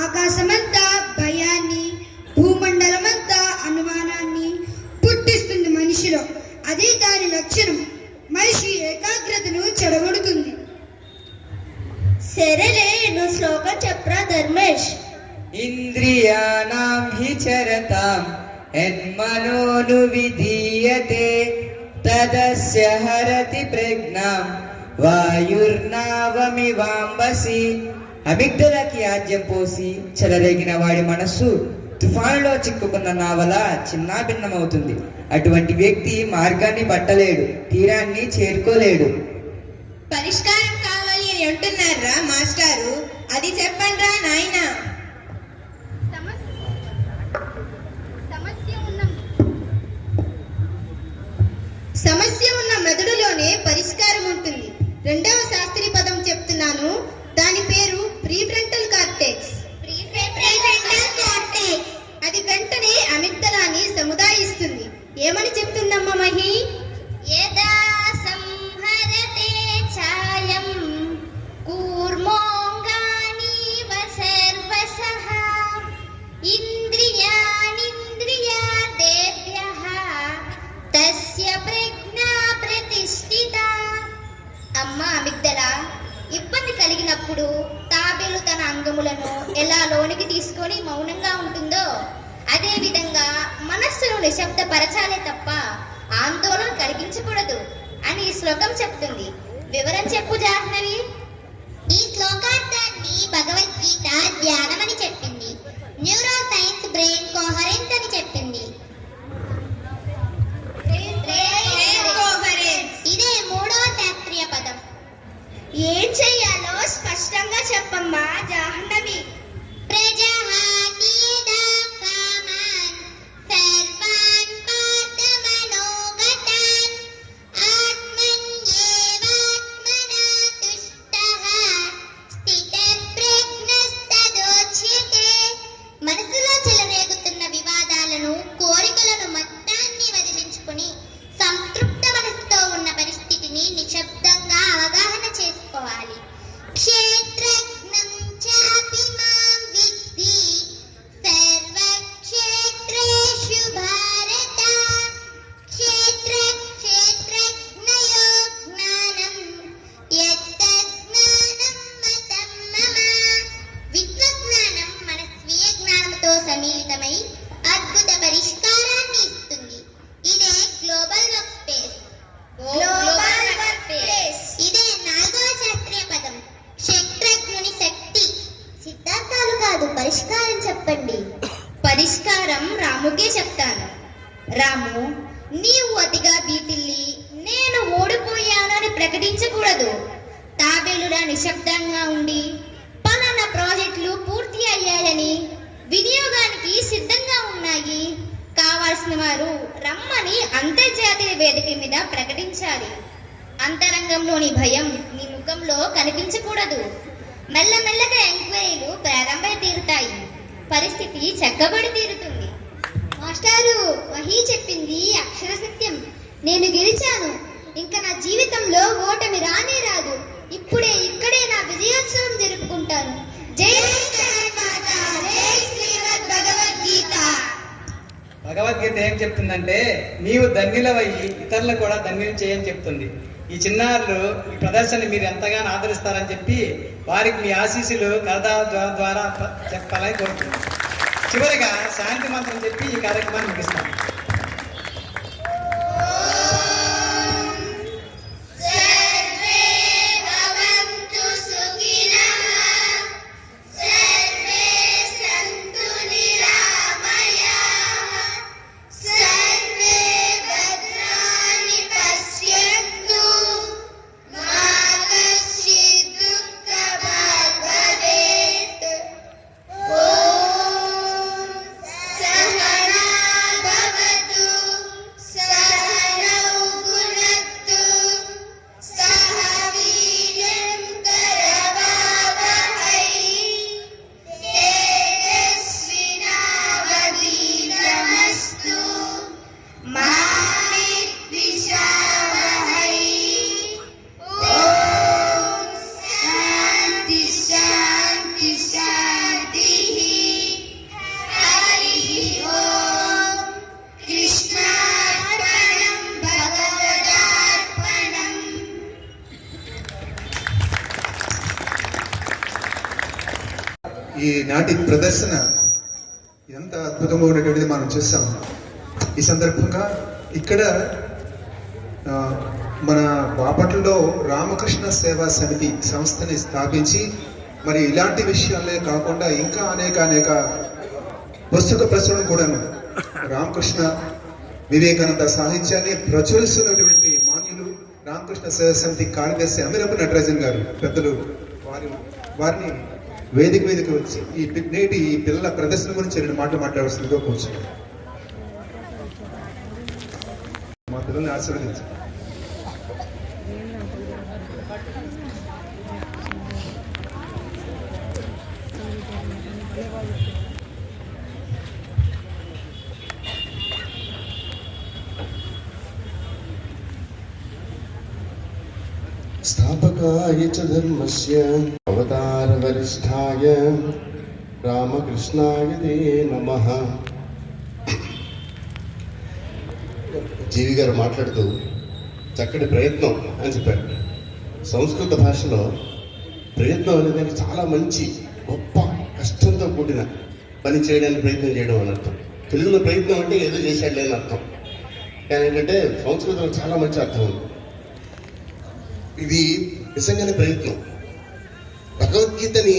ఆకాశమంతా భయాన్ని, భూమండలమంతా అనుమానాన్ని పుట్టిస్తుంది మనిషిలో. అదే దాని లక్షణం. మనిషి ఏకాగ్రతను చెడగొడుతుంది. సరేలే, నువ్వు శ్లోకం చెప్పరా ధర్మేష్. ఇంద్రియాణం హి చరతాం యన్మనోను విధీయతే తదస్య హరతి ప్రజ్ఞాం వాయుర్నావమివాంబసి అమిగ్డలకి ఆజ్యం పోసి చెలరేగిన వాడి మనస్సు తుఫానులో చిక్కుకున్న నావల చిన్నాభిన్నమవుతుంది. అటువంటి వ్యక్తి మార్గాన్ని పట్టలేడు, తీరాన్ని చేరుకోలేడు. పరిష్కారం కావాలి అని అంటున్నారా మాస్టారు? అది చెప్పండి రా నాయనా. సమస్య ఉన్న మెదడులోనే పరిష్కారం ఉంటుంది. రెండవ శాస్త్రీయ పదం చెప్తున్నాను, దాని పేరు ప్రీఫ్రంటల్ కార్టెక్స్. అది వెంటనే అమిగ్దలాని సముదాయిస్తుంది. ఏమని చెప్తుందమ్మా మహి? యదా సంహరతే ఛాయం కూర్మోంగానీవ సర్వసః ఇంద్రియాణింద్రియాదేభ్యః తస్య ప్రజ్ఞా ప్రతిష్ఠితా. అమ్మా అమిగ్దల, ఇబ్బంది కలిగినప్పుడు తాబేలు తన అంగములను ఎలా లోనికి తీసుకొని మౌనంగా ఉంటుందో అదే విధంగా మనస్సును నిశ్శబ్దపరచాలే తప్ప ఆందోళన కలిగించకూడదు అని ఈ శ్లోకం చెప్తుంది. వివరం చెప్పు జాహ్నవి. ఈ శ్లోకార్థాన్ని భగవద్గీత ధ్యానమని చెప్పింది. న్యూరో సైన్స్ బ్రెయిన్ కోహరెన్స్ అని చెప్పింది. ఇదే మూడవ శాస్త్రీయ పదం. ఏం చెయ్యాలో స్పష్టంగా చెప్పమ్మా జాహ్నవి. మనసులో చెలరేగుతున్న వివాదాలను, కోరికలను మొత్తాన్ని వదిలించుకుని సంతృప్త మనసుతో ఉన్న పరిస్థితిని నిశ్శబ్దంగా అవగాహన చేసుకోవాలి. క్షేత్రజ్ఞం చాపి మాం విద్ధి సర్వక్షేత్రేషు భారత క్షేత్రజ్ఞయో జ్ఞానం యత్తజ్ఞానం మతం మమ. విశ్వజ్ఞానం మన స్వీయ జ్ఞానంతో సమ్మిళితమై అద్భుత పరిష్కారాన్ని ఇస్తుంది. ఇదే గ్లోబల్ వర్క్ స్పేస్. ఇదే నాలుగవ శాస్త్రీయ పదం. క్షేత్రజ్ఞుని శక్తి. సిద్ధాంతాలు కాదు, పరిష్కారం చెప్పండి. పరిష్కారం రాముకే చెప్తాను. రాము, నీవు అతిగా బీటిల్లి నేను ఓడిపోయానని ప్రకటించకూడదు. తాబేలులా నిశ్శబ్దంగా ఉండి పలానా ప్రాజెక్టులు పూర్తి అయ్యాయని, వినియోగానికి సిద్ధంగా ఉన్నాయి, కావాల్సిన వారు రమ్మని అంతర్జాతీయ వేదిక మీద ప్రకటించాలి. అంతరంగంలోని భయం నీ ముఖంలో కనిపించకూడదు. మెల్లమెల్లగా ఎంక్వైరీలు ప్రారంభమై తీరుతాయి. పరిస్థితి చక్కబడి తీరుతుంది. మాస్టారు, మహి చెప్పింది అక్షర సత్యం. నేను గెలిచాను. ఇంకా నా జీవితంలో ఓటమి రానే రాదు. ఇప్పుడే ఇక్కడే నా విజయోత్సవం జరుపుకుంటాను. జై జగన్మాత, జై శ్రీమద్ భగవద్గీత. భగవద్గీత ఏం చెప్తుందంటే, నీవు ధన్యులవయ్యి ఇతరులు కూడా ధన్యులు చేయని చెప్తుంది. ఈ చిన్నారులు ఈ ప్రదర్శన మీరు ఎంతగానో ఆదరిస్తారని చెప్పి వారికి మీ ఆశీస్సులు కరదాల ద్వారా చెప్పాలని కోరుతున్నాను. చివరిగా శాంతి మంత్రం చెప్పి ఈ కార్యక్రమాన్ని ముగిస్తాను. ఈనాటి ప్రదర్శన ఎంత అద్భుతంగా ఉన్నటువంటిది మనం చూస్తాం. ఈ సందర్భంగా ఇక్కడ మన బాపట్లలో రామకృష్ణ సేవా సమితి సంస్థని స్థాపించి మరి ఇలాంటి విషయాలే కాకుండా ఇంకా అనేక పుస్తక ప్రచురణ కూడాను రామకృష్ణ వివేకానంద సాహిత్యాన్ని ప్రచురిస్తున్నటువంటి మాన్యులు రామకృష్ణ సేవా సమితి కార్యదర్శి అమిరపు నటరాజన్ గారు పెద్దలు వారిని వేదిక మీదకి వచ్చి నేటి ఈ పిల్లల ప్రదర్శన గురించి 2 మాటలు మాట్లాడాల్సిందిగా కూర్చున్నారు. మా పిల్లల్ని ఆశీర్వదించారు. స్థాపకాయ చ ధర్మస్య అవతార వరిష్ఠాయ రామకృష్ణాయ తే నమః. జీవి గారు మాట్లాడుతూ చక్కటి ప్రయత్నం అని చెప్పారు. సంస్కృత భాషలో ప్రయత్నం అనేది చాలా మంచి గొప్ప కష్టంతో కూడిన పని చేయడానికి ప్రయత్నం చేయడం అని అర్థం. తెలుగులో ప్రయత్నం అంటే ఏదో చేశాడులే అని అర్థం. కానీ ఏంటంటే సంస్కృతంలో చాలా మంచి అర్థం ఉంది. ఇది నిజంగానే ప్రయత్నం. భగవద్గీతని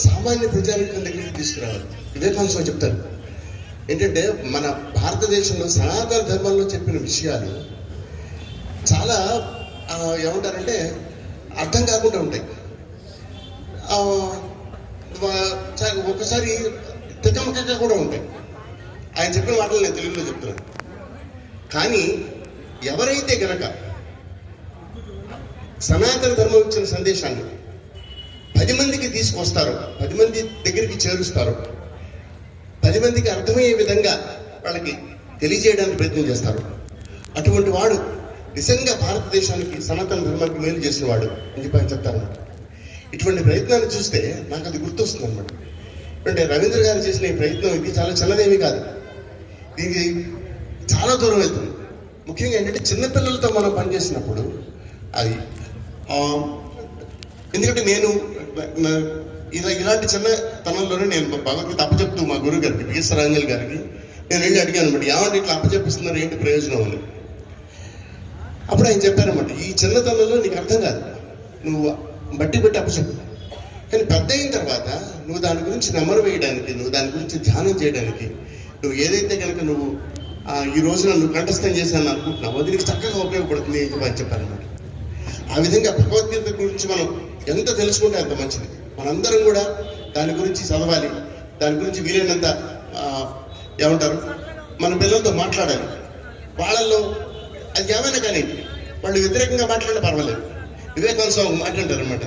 సామాన్య ప్రజానికం దగ్గరికి తీసుకురావాలి. వివేకానంద స్వామి చెప్తారు ఏంటంటే మన భారతదేశంలో సనాతన ధర్మంలో చెప్పిన విషయాలు చాలా ఏమంటారంటే అర్థం కాకుండా ఉంటాయి. ఒకసారి తిక్కమక్కగా కూడా ఉంటాయి. ఆయన చెప్పిన మాటలు నేను తెలుగులో చెప్తున్నాను. కానీ ఎవరైతే గనక సనాతన ధర్మం ఇచ్చిన సందేశాన్ని 10 మందికి తీసుకొస్తారో, 10 మంది దగ్గరికి చేరుస్తారో, 10 మందికి అర్థమయ్యే విధంగా వాళ్ళకి తెలియజేయడానికి ప్రయత్నం చేస్తారు, అటువంటి వాడు నిజంగా భారతదేశానికి సనాతన ధర్మానికి మేలు చేసిన వాడు అని చెప్పి ఆయన చెప్తారన్నమాట. ఇటువంటి ప్రయత్నాన్ని చూస్తే నాకు అది గుర్తొస్తుంది అనమాట. అంటే రవీంద్ర గారు చేసిన ఈ ప్రయత్నం ఇది చాలా చిన్నదేమీ కాదు. దీనికి చాలా దూరం వెళ్తుంది. ముఖ్యంగా ఏంటంటే చిన్నపిల్లలతో మనం పనిచేసినప్పుడు అది ఎందుకంటే నేను ఇలాంటి చిన్నతనంలోనే నేను భగవద్గీత అప్పచెప్తూ మా గురువు గారికి పిఎస్ రాంజల్ గారికి నేను వెళ్ళి అడిగాను అనమాట, ఏమంటే ఇట్లా అప్పచెప్పిస్తున్నారు, ఏంటి ప్రయోజనం అని. అప్పుడు ఆయన చెప్పారన్నమాట, ఈ చిన్నతనంలో నీకు అర్థం కాదు, నువ్వు బట్టి అప్పచెప్పు, కానీ పెద్ద అయిన తర్వాత నువ్వు దాని గురించి నెమరు వేయడానికి, నువ్వు దాని గురించి ధ్యానం చేయడానికి, నువ్వు ఏదైతే కనుక నువ్వు ఈ రోజున నువ్వు కంఠస్థం చేశాను అనుకుంటున్నావు, అది నీకు చక్కగా ఉపయోగపడుతుంది అని చెప్పారన్నమాట. ఆ విధంగా భగవద్గీత గురించి మనం ఎంత తెలుసుకుంటే అంత మంచిది. మనందరం కూడా దాని గురించి చదవాలి, దాని గురించి వీలైనంత ఏమంటారు మన పిల్లలతో మాట్లాడాలి. వాళ్ళల్లో అది ఏమైనా కానీ వాళ్ళు వ్యతిరేకంగా మాట్లాడినా పర్వాలేదు. వివేకానంద స్వామి మాట్లాడారు అనమాట,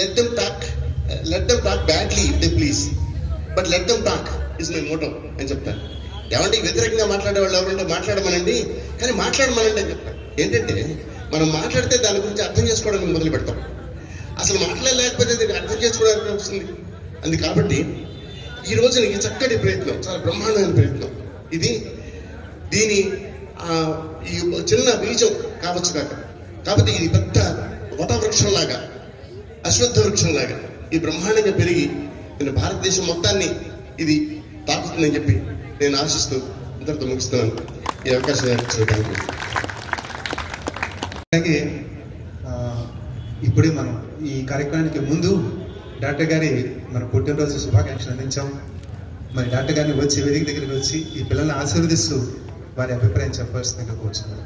let them talk badly if they please, but let them talk is my motto అని చెప్తాను. ఏమంటే వ్యతిరేకంగా మాట్లాడే వాళ్ళు ఎవరంటే మాట్లాడమనండి, కానీ మాట్లాడమనండి అని చెప్తాను. ఏంటంటే మనం మాట్లాడితే దాని గురించి అర్థం చేసుకోవడానికి మొదలు పెడతాం. అసలు మాట్లాడలేకపోతే దీన్ని అర్థం చేసుకోవడానికి వస్తుంది. అది కాబట్టి ఈ రోజు ఈ చక్కటి ప్రయత్నం, చాలా బ్రహ్మాండమైన ప్రయత్నం ఇది. దీని ఈ చిన్న బీజం కావచ్చు కాక, కాబట్టి ఇది పెద్ద వటవృక్షంలాగా, అశ్వత్థ వృక్షంలాగా ఈ బ్రహ్మాండంగా పెరిగి నేను భారతదేశం మొత్తాన్ని ఇది తాకుతుందని చెప్పి నేను ఆశిస్తూ ఇంతటితో ముగిస్తున్నాను. ఈ అవకాశం ఇచ్చినటువంటి అలాగే ఇప్పుడే మనం ఈ కార్యక్రమానికి ముందు డాక్టర్ గారి మన పుట్టినరోజు శుభాకాంక్షలు అందించాం. మరి డాక్టర్ గారిని వచ్చి వేదిక దగ్గరికి వచ్చి ఈ పిల్లల్ని ఆశీర్వదిస్తూ వారి అభిప్రాయం చెప్పాల్సిందిగా కూర్చున్నారు.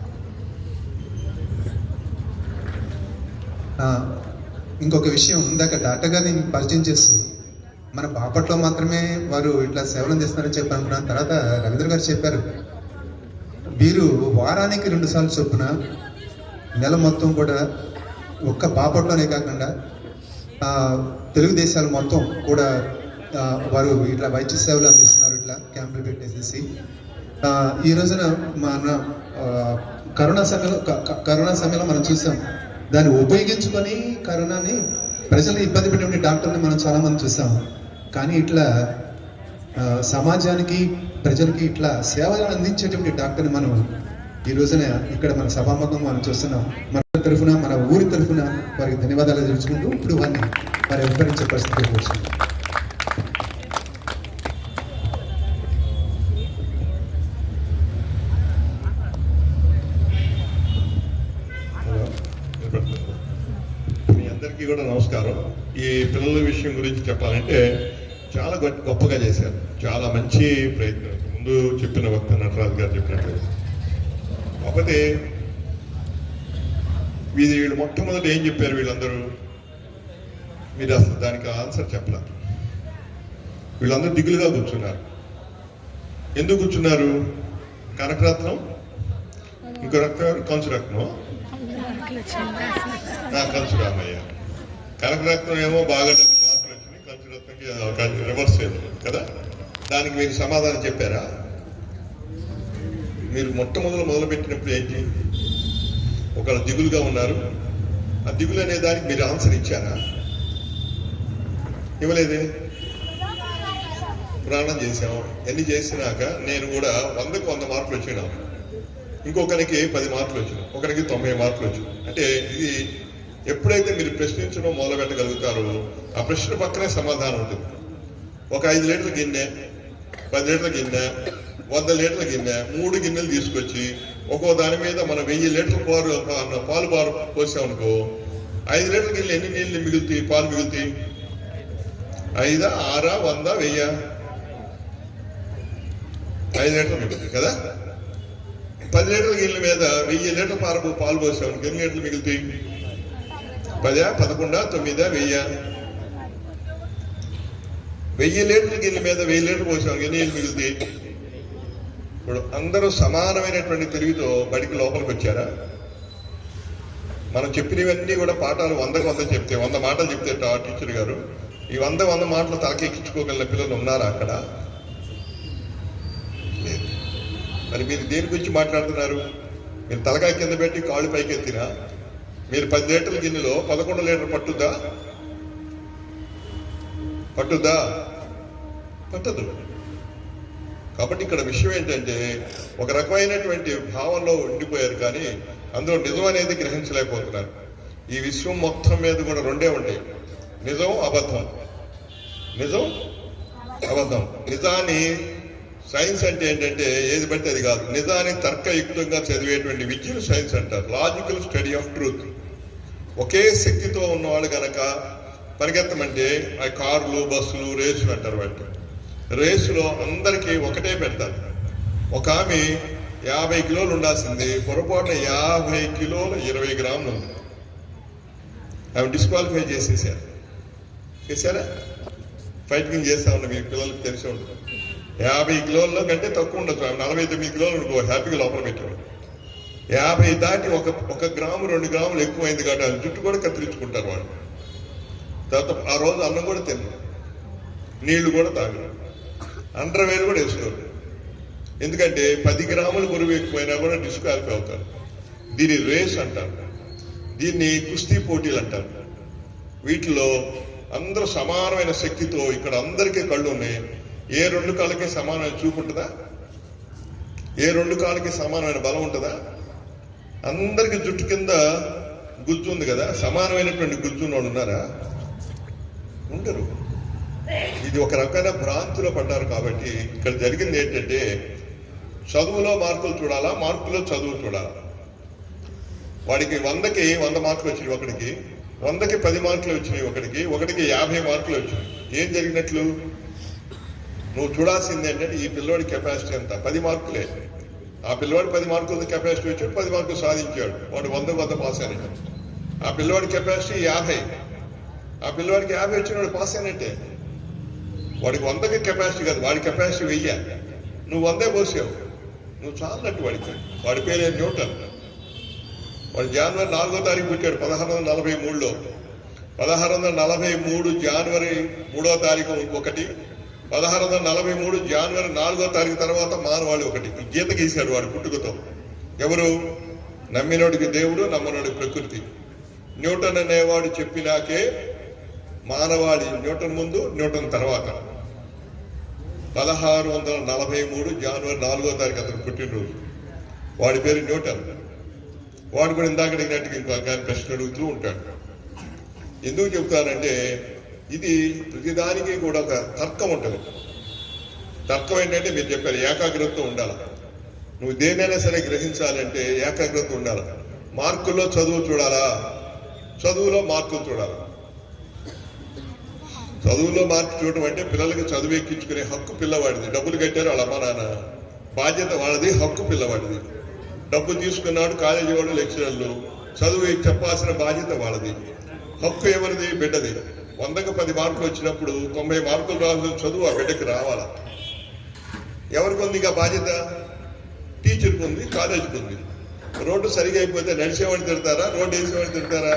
ఇంకొక విషయం, ఇందాక డాక్టర్ గారిని పరిచయం చేస్తూ మన బాపట్లో మాత్రమే వారు ఇట్లా సేవలు అందిస్తున్నారని చెప్పి అనుకున్నాను. తర్వాత రవీంద్ర గారు చెప్పారు, వీరు వారానికి 2 సార్లు చొప్పున నెల మొత్తం కూడా ఒక్క బాపట్లోనే కాకుండా తెలుగు దేశాలు మొత్తం కూడా వారు ఇట్లా వైద్య సేవలు అందిస్తున్నారు. ఇట్లా క్యాంపులు పెట్టేసేసి ఈ రోజున మన కరోనా సమయంలో మనం చూసాం, దాన్ని ఉపయోగించుకొని కరోనాని ప్రజలు ఇబ్బంది పెట్టే డాక్టర్ని మనం చాలా మంది చూసాం. కానీ ఇట్లా సమాజానికి ప్రజలకి ఇట్లా సేవలు అందించేటువంటి డాక్టర్ని మనం ఈ రోజున ఇక్కడ మన సభాముఖంగా మనం చూస్తున్నాం. మన తరఫున, మన ఊరి తరఫున వారికి ధన్యవాదాలు తెలుసుకుంటూ ఇప్పుడు వారిని వివరించే పరిస్థితి వచ్చింది. కూడా నమస్కారం. ఈ పిల్లల విషయం గురించి చెప్పాలంటే చాలా గొప్పగా చేశారు, చాలా మంచి ప్రయత్నం. ముందు చెప్పిన వక్త నటరాజు గారు చెప్పినట్టు. కాకపోతే వీళ్ళు మొట్టమొదటి ఏం చెప్పారు వీళ్ళందరూ, మీరు అసలు దానికి ఆన్సర్ చెప్పలా. వీళ్ళందరూ దిగులుగా కూర్చున్నారు. ఎందుకు కూర్చున్నారు? కనకరత్నం, ఇంకో రత్నం కంచురత్నం, కంచురామయ్య. కనకరత్నం ఏమో బాగా మార్కులు వచ్చినాయి, కంచురత్నంకి రివర్స్ అయింది కదా. దానికి మీరు సమాధానం చెప్పారా? మీరు మొదలుపెట్టినప్పుడు ఏంటి? ఒకళ్ళు దిగులుగా ఉన్నారు, ఆ దిగులు అనే దానికి మీరు ఆన్సర్ ఇచ్చారా? ఇవ్వలేదే. ప్రాణం చేసాం, ఎన్ని చేసినాక నేను కూడా 100కు 100 మార్కులు వచ్చినా, ఇంకొకరికి 10 మార్కులు వచ్చినాయి, ఒకరికి 90 మార్కులు వచ్చినాయి. అంటే ఇది ఎప్పుడైతే మీరు ప్రశ్నించడం మొదలు పెట్టగలుగుతారో ఆ ప్రశ్న పక్కనే సమాధానం ఉంటుంది. ఒక 5 లీటర్ల గిన్నె, 10 లీటర్ల గిన్నె, 100 లీటర్ల గిన్నె, 3 గిన్నెలు తీసుకొచ్చి ఒక్కో దాని మీద మనం 1000 లీటర్ల పాలు పోసామనుకో, 5 లీటర్ల గిన్నెలు ఎన్ని నీళ్ళు మిగులుతాయి, పాలు మిగులుతాయి? 5, 6, 100, 1000, 5 లీటర్లు మిగులుతాయి కదా. 10 లీటర్ల గిన్నెల మీద 1000 లీటర్ల పాలు పోసామనుకో, ఎన్ని లీటర్లు మిగులుతాయి? 10, 11, 9, 1000. 1000 లీటర్ల గిన్నెల మీద 1000 లీటర్లు పోసామనుకో ఎన్ని నీళ్ళు మిగులుతాయి? ఇప్పుడు అందరూ సమానమైనటువంటి తెలివితో బడికి లోపలికి వచ్చారా? మనం చెప్పినవన్నీ కూడా పాఠాలు 100కు 100 చెప్తే, 100 మాటలు చెప్తే టీచర్ గారు, ఈ 100 మాటలు తలకెక్కించుకోగలిగిన పిల్లలు ఉన్నారా అక్కడ? లేదు. మరి మీరు దేని గురించి మాట్లాడుతున్నారు? మీరు తలకాయ కింద పెట్టి కాళ్ళు పైకి ఎత్తినా మీరు 10 లీటర్ల గిన్నెలో 11 లీటర్లు పట్టుద్దా? పట్టదు. కాబట్టి ఇక్కడ విషయం ఏంటంటే ఒక రకమైనటువంటి భావంలో ఉండిపోయారు, కానీ అందులో నిజం అనేది గ్రహించలేకపోతున్నారు. ఈ విశ్వం మొత్తం మీద కూడా 2 ఉంటాయి, నిజం, అబద్ధం. నిజం, అబద్ధం. నిజాన్ని సైన్స్ అంటే ఏంటంటే ఏది పడితే అది కాదు. నిజాన్ని తర్కయుక్తంగా చదివేటువంటి విద్యను సైన్స్ అంటారు, లాజికల్ స్టడీ ఆఫ్ ట్రూత్. ఒకే శక్తితో ఉన్నవాళ్ళు గనక పరిగెత్తమంటే ఆ కార్లు, బస్సులు, రేసులు అంటారు. వాటి రేసులో అందరికీ ఒకటే పెడతారు. ఒక ఆమె 50 కిలోలు ఉండాల్సింది, పొరపాటున 50 కిలోలు 20 గ్రాములు ఉంది. ఆమె డిస్క్వాలిఫై చేశారా? ఫైటింగ్ చేస్తా ఉన్నా, మీ పిల్లలకి తెలిసి ఉంటుంది. 50 కిలోల్లో కంటే తక్కువ ఉండొచ్చు, ఆమె 49 కిలోలు అనుకో, హ్యాపీగా లోపల పెట్టాడు. 50 దాటి 1 గ్రాము 2 గ్రాములు ఎక్కువైంది కాబట్టి ఆమె జుట్టు కూడా కత్తిరించుకుంటారు వాళ్ళు. తర్వాత ఆ రోజు అన్నం కూడా తిన్నారు, నీళ్లు కూడా తాగరు, అండర్వేర్ కూడా వేసుకోరు. ఎందుకంటే 10 గ్రాముల బరువు ఎక్కువైనా కూడా డిస్క్వాలిఫై అవుతారు. దీన్ని రేస్ అంటారు, దీన్ని కుస్తీ పోటీలు అంటారు. వీటిలో అందరూ సమానమైన శక్తితో, ఇక్కడ అందరికీ కళ్ళు ఉన్నాయి. ఏ 2 కాళ్ళకి సమానమైన చూపు ఉంటుందా? ఏ 2 కాళ్ళకి సమానమైన బలం ఉంటుందా? అందరికి జుట్టు కింద గుజ్జు ఉంది కదా, సమానమైనటువంటి గుజ్జు ఉన్నవాడు ఉన్నారా? ఉండరు. ఇది ఒక రకమైన భ్రాంతిలో పడ్డారు. కాబట్టి ఇక్కడ జరిగింది ఏంటంటే చదువులో మార్కులు చూడాలా, మార్కులో చదువు చూడాలా. వాడికి 100కి 100 మార్కులు వచ్చినాయి ఒకడికి, 100కి 10 మార్కులు వచ్చినాయి ఒకడికి, 50 మార్కులు వచ్చినాయి. ఏం జరిగినట్లు? నువ్వు చూడాల్సింది ఏంటంటే ఈ పిల్లవాడి కెపాసిటీ ఎంత? 10 మార్కులే. ఆ పిల్లవాడి 10 మార్కుల కెపాసిటీ వచ్చాడు, 10 మార్కులు సాధించాడు, వాడు 100 పాస్ అయినట్టు. ఆ పిల్లవాడి కెపాసిటీ 50, ఆ పిల్లవాడికి 50 వచ్చినాడు పాస్ అయినట్టే. వాడికి 100కి కెపాసిటీ కాదు, వాడి కెపాసిటీ 1000. నువ్వు 100 పోసావు, నువ్వు చాలన్నట్టు వాడికి. వాడి పేరు న్యూటన్. వాడు జనవరి 4వ తారీఖు పుట్టాడు 1643లో. 1643 జనవరి 3వ తారీఖు ఒకటి, 1643 జనవరి 4వ తారీఖు తర్వాత మానవాళి ఒకటి. గీత గీశాడు వాడు పుట్టుకతో. ఎవరు? నమ్మినోడికి దేవుడు, నమ్మనోడికి ప్రకృతి. న్యూటన్ అనేవాడు చెప్పినాకే మానవాళి. న్యూటన్ ముందు, న్యూటన్ తర్వాత. 1643 జనవరి 4వ తారీఖు అతను పుట్టినరోజు. వాడి పేరు న్యూటన్. వాడు కూడా ఇందాక అడిగినట్టుగా ఇంకా ప్రశ్న అడుగుతూ ఉంటాడు. ఎందుకు చెబుతానంటే ఇది ప్రతిదానికి కూడా ఒక తర్కం ఉంటుంది. తర్కం ఏంటంటే మీరు చెప్పారు ఏకాగ్రతతో ఉండాలి. నువ్వు దేనైనా సరే గ్రహించాలంటే ఏకాగ్రత ఉండాలి. మార్కుల్లో చదువు చూడాలా, చదువులో మార్కులు చూడాలా. చదువులో మార్పు చూడటం అంటే పిల్లలకి చదువు ఎక్కించుకునే హక్కు పిల్లవాడిది. డబ్బులు కట్టారు వాళ్ళ అమ్మ నాన్న, బాధ్యత వాళ్ళది, హక్కు పిల్లవాడిది. డబ్బు తీసుకున్నాడు కాలేజీ వాడు, లెక్చరర్లు, చదువు చెప్పాల్సిన బాధ్యత వాళ్ళది. హక్కు ఎవరిది? బిడ్డది. 100కి 10 మార్కులు వచ్చినప్పుడు 90 మార్కులు రావాల్సిన చదువు ఆ బిడ్డకి రావాలా. ఎవరికి ఉంది ఇక బాధ్యత? టీచర్కి ఉంది, కాలేజీకి ఉంది. రోడ్డు సరిగా అయిపోతే నడిచేవాడిని తిడతారా, రోడ్డు వేసేవాడిని తిడతారా?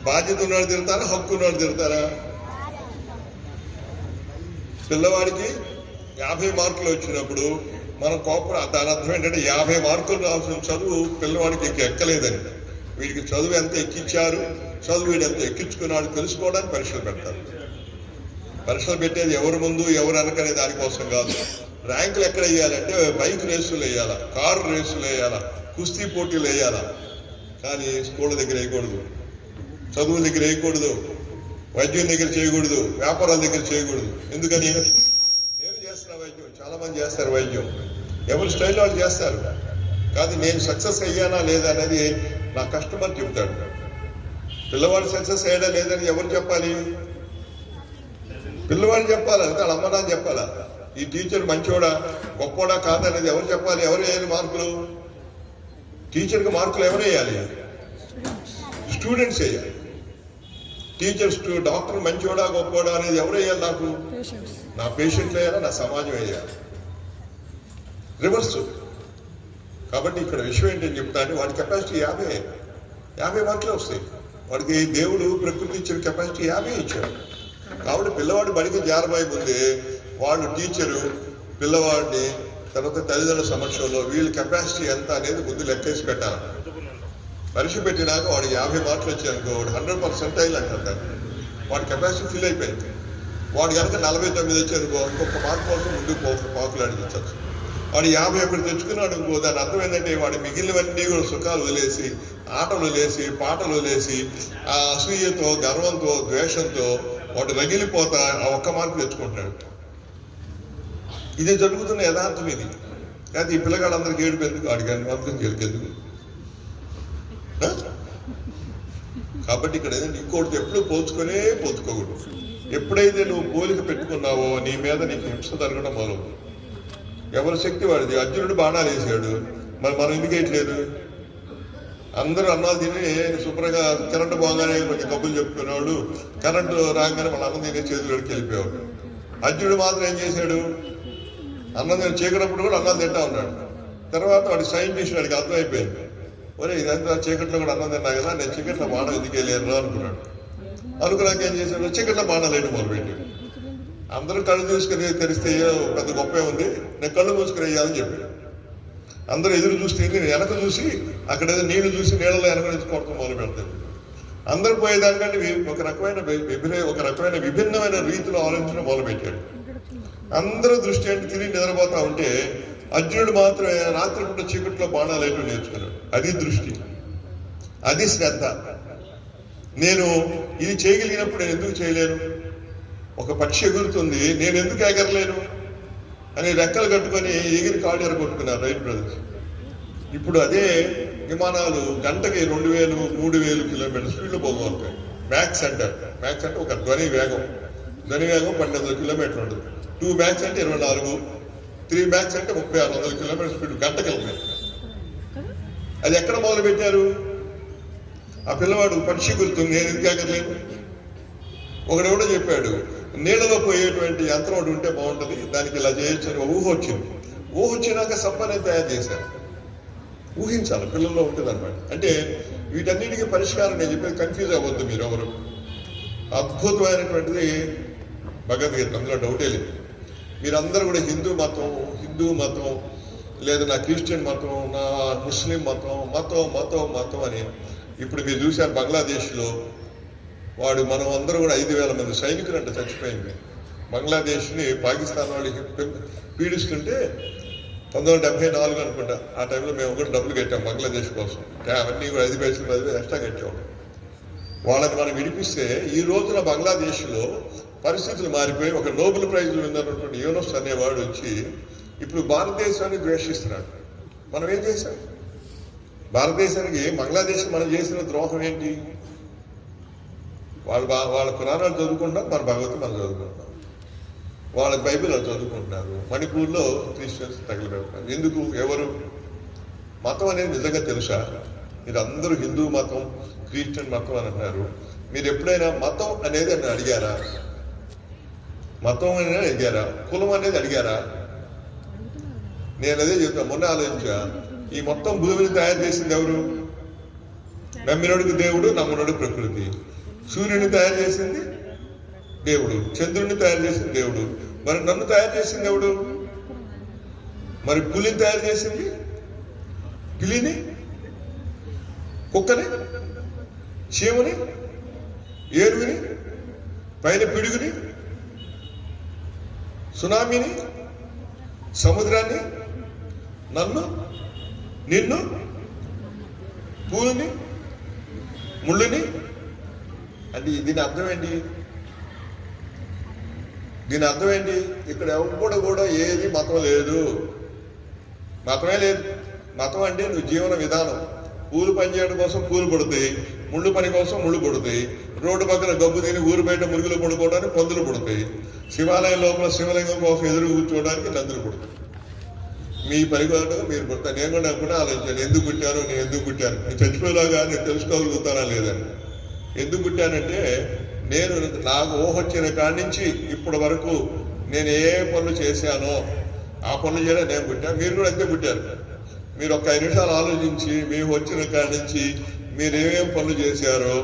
బాధ్యత ఉన్నవాడు తిడతారా, హక్కు ఉన్నవాడు తిడతారా? పిల్లవాడికి 50 మార్కులు వచ్చినప్పుడు మనం కోపం, దాని అర్థం ఏంటంటే 50 మార్కులు రావాల్సిన చదువు పిల్లవాడికి ఎక్కలేదని. వీడికి చదువు ఎంత ఎక్కించారు, చదువు వీడు ఎంత ఎక్కించుకున్నాడు తెలుసుకోవడానికి పరీక్షలు పెడతారు. పరీక్షలు పెట్టేది ఎవరి ముందు ఎవరు వెనకనే దానికోసం కాదు. ర్యాంకులు ఎక్కడ వేయాలంటే బైక్ రేసులు వేయాలా, కారు రేసులు వేయాలా, కుస్తీ పోటీలు వేయాలా. కానీ స్కూళ్ళ దగ్గర వేయకూడదు, చదువుల దగ్గర వేయకూడదు, వైద్యం దగ్గర చేయకూడదు, వ్యాపారాల దగ్గర చేయకూడదు. ఎందుకని? నేను చేస్తున్నా వైద్యం, చాలా మంది చేస్తారు వైద్యం, ఎవరి స్టైల్ వాళ్ళు చేస్తారు. కాదు నేను సక్సెస్ అయ్యానా లేదా అనేది నా కస్టమర్ చెబుతాడు. పిల్లవాడు సక్సెస్ అయ్యాడా లేదని ఎవరు చెప్పాలి? పిల్లవాడు చెప్పాలి, అంతే వాళ్ళ అమ్మ నాన్న చెప్పాలా. ఈ టీచర్ మంచోడా గొప్పోడా కాదనేది ఎవరు చెప్పాలి? ఎవరు వేయాలి మార్కులు? టీచర్కి మార్కులు ఎవరు వేయాలి? స్టూడెంట్స్ వేయాలి. టీచర్స్, డాక్టర్ మంచోడా గొప్పోడా అనేది ఎవరు వేయాలి? నాకు, నా పేషెంట్లు వేయాలా, నా సమాజం వేయాలి. రివర్స్. కాబట్టి ఇక్కడ విషయం ఏంటని చెప్తా అంటే వాడి కెపాసిటీ 50 మార్కులే వస్తాయి. వాడికి దేవుడు ప్రకృతి ఇచ్చిన కెపాసిటీ 50 ఇచ్చాడు. కాబట్టి పిల్లవాడు బడికి జారబోయే ముందే వాళ్ళు టీచరు పిల్లవాడిని తర్వాత తల్లిదండ్రుల సమక్షంలో వీళ్ళ కెపాసిటీ ఎంత అనేది ముందు లెక్కేసి పెట్టాలి. పరీక్ష పెట్టినాక వాడు 50 మార్కులు వచ్చాయనుకో, వాడు 100% అంటారు. వాడి కెపాసిటీ ఫిల్ అయిపోయింది. వాడు కనుక 49 వచ్చానుకో, ఇంకొక మార్కు కోసం ముందుకు పాకులు అడిగించచ్చు. వాడు 51 తెచ్చుకున్నాడు అనుకో, దాని అర్థం ఏంటంటే వాడు మిగిలినవన్నీ కూడా సుఖాలు వదిలేసి, ఆటలు వదిలేసి, పాటలు వదిలేసి, ఆ అసూయతో, గర్వంతో, ద్వేషంతో వాడు రగిలిపోతా ఆ ఒక్క మార్కు తెచ్చుకుంటాడు. ఇది జరుగుతున్న యథార్థం ఇది. కానీ ఈ పిల్లగాళ్ళందరికీ ఏడుపు ఎందుకు? అడిగాను మాత్రం ఎందుకు? కాబట్టి ఇక్కడ ఏదంటే ఇంకోటి ఎప్పుడు పోల్చుకోకూడదు. ఎప్పుడైతే నువ్వు పోలిక పెట్టుకున్నావో నీ మీద నీకు హింస జరగడం మొదలవుతుంది. ఎవరి శక్తి వాడిది. అర్జునుడు బాణాలు వేసాడు, మరి మనం ఎందుకు వేయట్లేదు? అందరూ అన్నాలు తిని శుభ్రంగా కరెంటు బాగానే కొంచెం కబుర్లు చెప్పుకునేవాడు, కరెంటు రాగానే మన అన్నం తినే చేతులకి వెళ్ళిపోయేవాడు. అర్జునుడు మాత్రం ఏం చేశాడు? అన్నం తిని చీకటప్పుడు కూడా అన్నం తింటా ఉన్నాడు. తర్వాత వాడి సైంటిస్ట్ వాడికి అర్థమైపోయింది, ఒరే ఇదంతా చీకట్లో కూడా అన్నం తిన్నా కదా, నేను చీకట్లో బాణం ఎందుకు వెళ్ళాను అనుకున్నాడు. అనుకున్నాక ఏం చేశాడు? చీకట్లో బాణాలు వేయడం మొదలుపెట్టాడు. అందరూ కళ్ళు చూసుకుని తెరిస్తే పెద్ద గొప్పే ఉంది, నేను కళ్ళు మూసుకుని వేయాలని చెప్పాడు. అందరూ ఎదురు చూస్తే నేను వెనక చూసి అక్కడ ఏదో నీళ్లు చూసి నీళ్ళలో వెనక నుంచి కొడతాం మొదలు పెడతాను. అందరూ పోయేదానికంటే ఒక రకమైన విభిన్నమైన రీతిలో ఆలోచించడం మొదలుపెట్టాడు. అందరూ దృష్టి అంటే తిరిగి నిద్రపోతా ఉంటే అర్జునుడు మాత్రమే రాత్రిపూట చీకట్లో బాణాలు వేయటం నేర్చుకున్నాడు. అది దృష్టి, అది శ్రద్ధ. నేను ఇది చేయగలిగినప్పుడు నేను ఎందుకు చేయలేను? ఒక పక్షి ఎగురుతుంది, నేను ఎందుకు ఎగరలేను అని రెక్కలు కట్టుకొని ఎగిరి కాళ్ళు ఎరగొట్టుకున్నారు రైట్ బ్రదర్స్. ఇప్పుడు అదే విమానాలు గంటకి 2000-3000 కిలోమీటర్ స్పీడ్లో పోగలుగుతాయి. మ్యాక్స్ అంటే ఒక ధ్వని వేగం 1200 కిలోమీటర్లు ఉంటుంది. 2 మ్యాక్స్ అంటే 24, 3 మ్యాక్స్ అంటే 3600 కిలోమీటర్ స్పీడ్ గంటకి వెళ్తాయి. అది ఎక్కడ మొదలు పెట్టారు? ఆ పిల్లవాడు పక్షి గుర్తుంది, నేను ఎందుకు ఎగరలేను? ఒకడెవడో చెప్పాడు, నీళ్ళలో పోయేటువంటి యంత్రం ఒకటి ఉంటే బాగుంటుంది, దానికి ఇలా చేయొచ్చు అని ఊహ వచ్చింది. ఊహ వచ్చినాక సబ్బనే తయారు చేశారు. ఊహించాలి, పిల్లల్లో ఉంటుంది అనమాట. అంటే వీటన్నిటికీ పరిష్కారం నేను చెప్పేది, కన్ఫ్యూజ్ అవ్వద్దు మీరు ఎవరు. అద్భుతమైనటువంటిది భగవద్గీత, అందులో డౌటే లేదు. మీరందరూ కూడా హిందూ మతం లేదా నా క్రిస్టియన్ మతం, నా ముస్లిం మతం అని. ఇప్పుడు మీరు చూశారు బంగ్లాదేశ్లో వాడు, మనం అందరూ కూడా 5000 మంది సైనికులు అంటే చచ్చిపోయింది. బంగ్లాదేశ్ని పాకిస్తాన్ వాళ్ళు పీడిస్తుంటే 1974 అనుకుంటా, ఆ టైంలో మేము కూడా డబ్బులు కట్టాం బంగ్లాదేశ్ కోసం. అవన్నీ కూడా 5 పైసలు 10 పైసలు ఎక్స్ట్రా కట్టాం. వాళ్ళని మనం విడిపిస్తే ఈ రోజున బంగ్లాదేశ్లో పరిస్థితులు మారిపోయి ఒక నోబెల్ ప్రైజ్ విన్నటువంటి యూనస్ అనేవాడు వచ్చి ఇప్పుడు భారతదేశాన్ని ద్వేషిస్తున్నాడు. మనం ఏం చేశాం? భారతదేశానికి బంగ్లాదేశ్ మనం చేసిన ద్రోహం ఏంటి? వాళ్ళ పురాణాలు చదువుకుంటాం, మన భగవద్గీత మనం చదువుకుంటాం. వాళ్ళ బైబిల్ వాళ్ళు చదువుకుంటున్నారు. మణిపూర్లో క్రిస్టియన్స్ తగిలిపెడుతున్నారు. ఎందుకు? ఎవరు? మతం అనేది నిజంగా తెలుసా? మీరు అందరూ హిందూ మతం, క్రిస్టియన్ మతం అని అంటున్నారు. మీరు ఎప్పుడైనా మతం అనేది అని అడిగారా? మతం అనేది అడిగారా? కులం అనేది అడిగారా? నేను అదే చెప్తాను. మొన్న ఆలోచించా, ఈ మొత్తం భూమిని తయారు చేసింది ఎవరు? నమ్మినోడికి దేవుడు, నమ్మనోడు ప్రకృతి. సూర్యుని తయారు చేసింది దేవుడు, చంద్రుడిని తయారు చేసింది దేవుడు. మరి నన్ను తయారు చేసింది దేవుడు. మరి పులిని తయారు చేసింది, పిల్లిని, కుక్కని, చీమని, ఏనుగుని, పైన పిడుగుని, సునామీని, సముద్రాన్ని, నన్ను, నిన్ను, పూలని, ముళ్ళుని. అంటే దీని అర్థం ఏంటి? దీని అర్థం ఏంటి? ఇక్కడ ఎవ్వడు కూడా ఏది మతం లేదు, మతమే లేదు. మతం అంటే నువ్వు జీవన విధానం. పూలు పని చేయడం కోసం పూలు పడుతాయి, ముళ్ళు పని కోసం ముళ్ళు పడుతాయి, రోడ్డు పక్కన గబ్బు తిని ఊరు బయట మురుగులు పడుకోవడానికి పందులు పడుతాయి, శివాలయం లోపల శివలింగం కోసం ఎదురు కూర్చోవడానికి నందులు పడుతాయి. మీ పని కూడా మీరు పుడతాను. నేను కూడా అనుకుంటే ఆలోచించాను, ఎందుకు పుట్టాను, నేను ఎందుకు పుట్టాను, నేను చచ్చిపోయేలాగా నేను తెలుసుకోగలుగుతానా లేదని. ఎందుకు పుట్టానంటే, నేను నాకు ఊహ వచ్చిన కాడి నుంచి ఇప్పటి వరకు నేను ఏ పనులు చేశానో ఆ పనులు చేయడం నేను పుట్టాను. మీరు కూడా అంతే పుట్టారు. మీరు ఒక 5 నిమిషాలు ఆలోచించి మేము వచ్చిన కాడి నుంచి మీరు ఏమేం పనులు చేశారో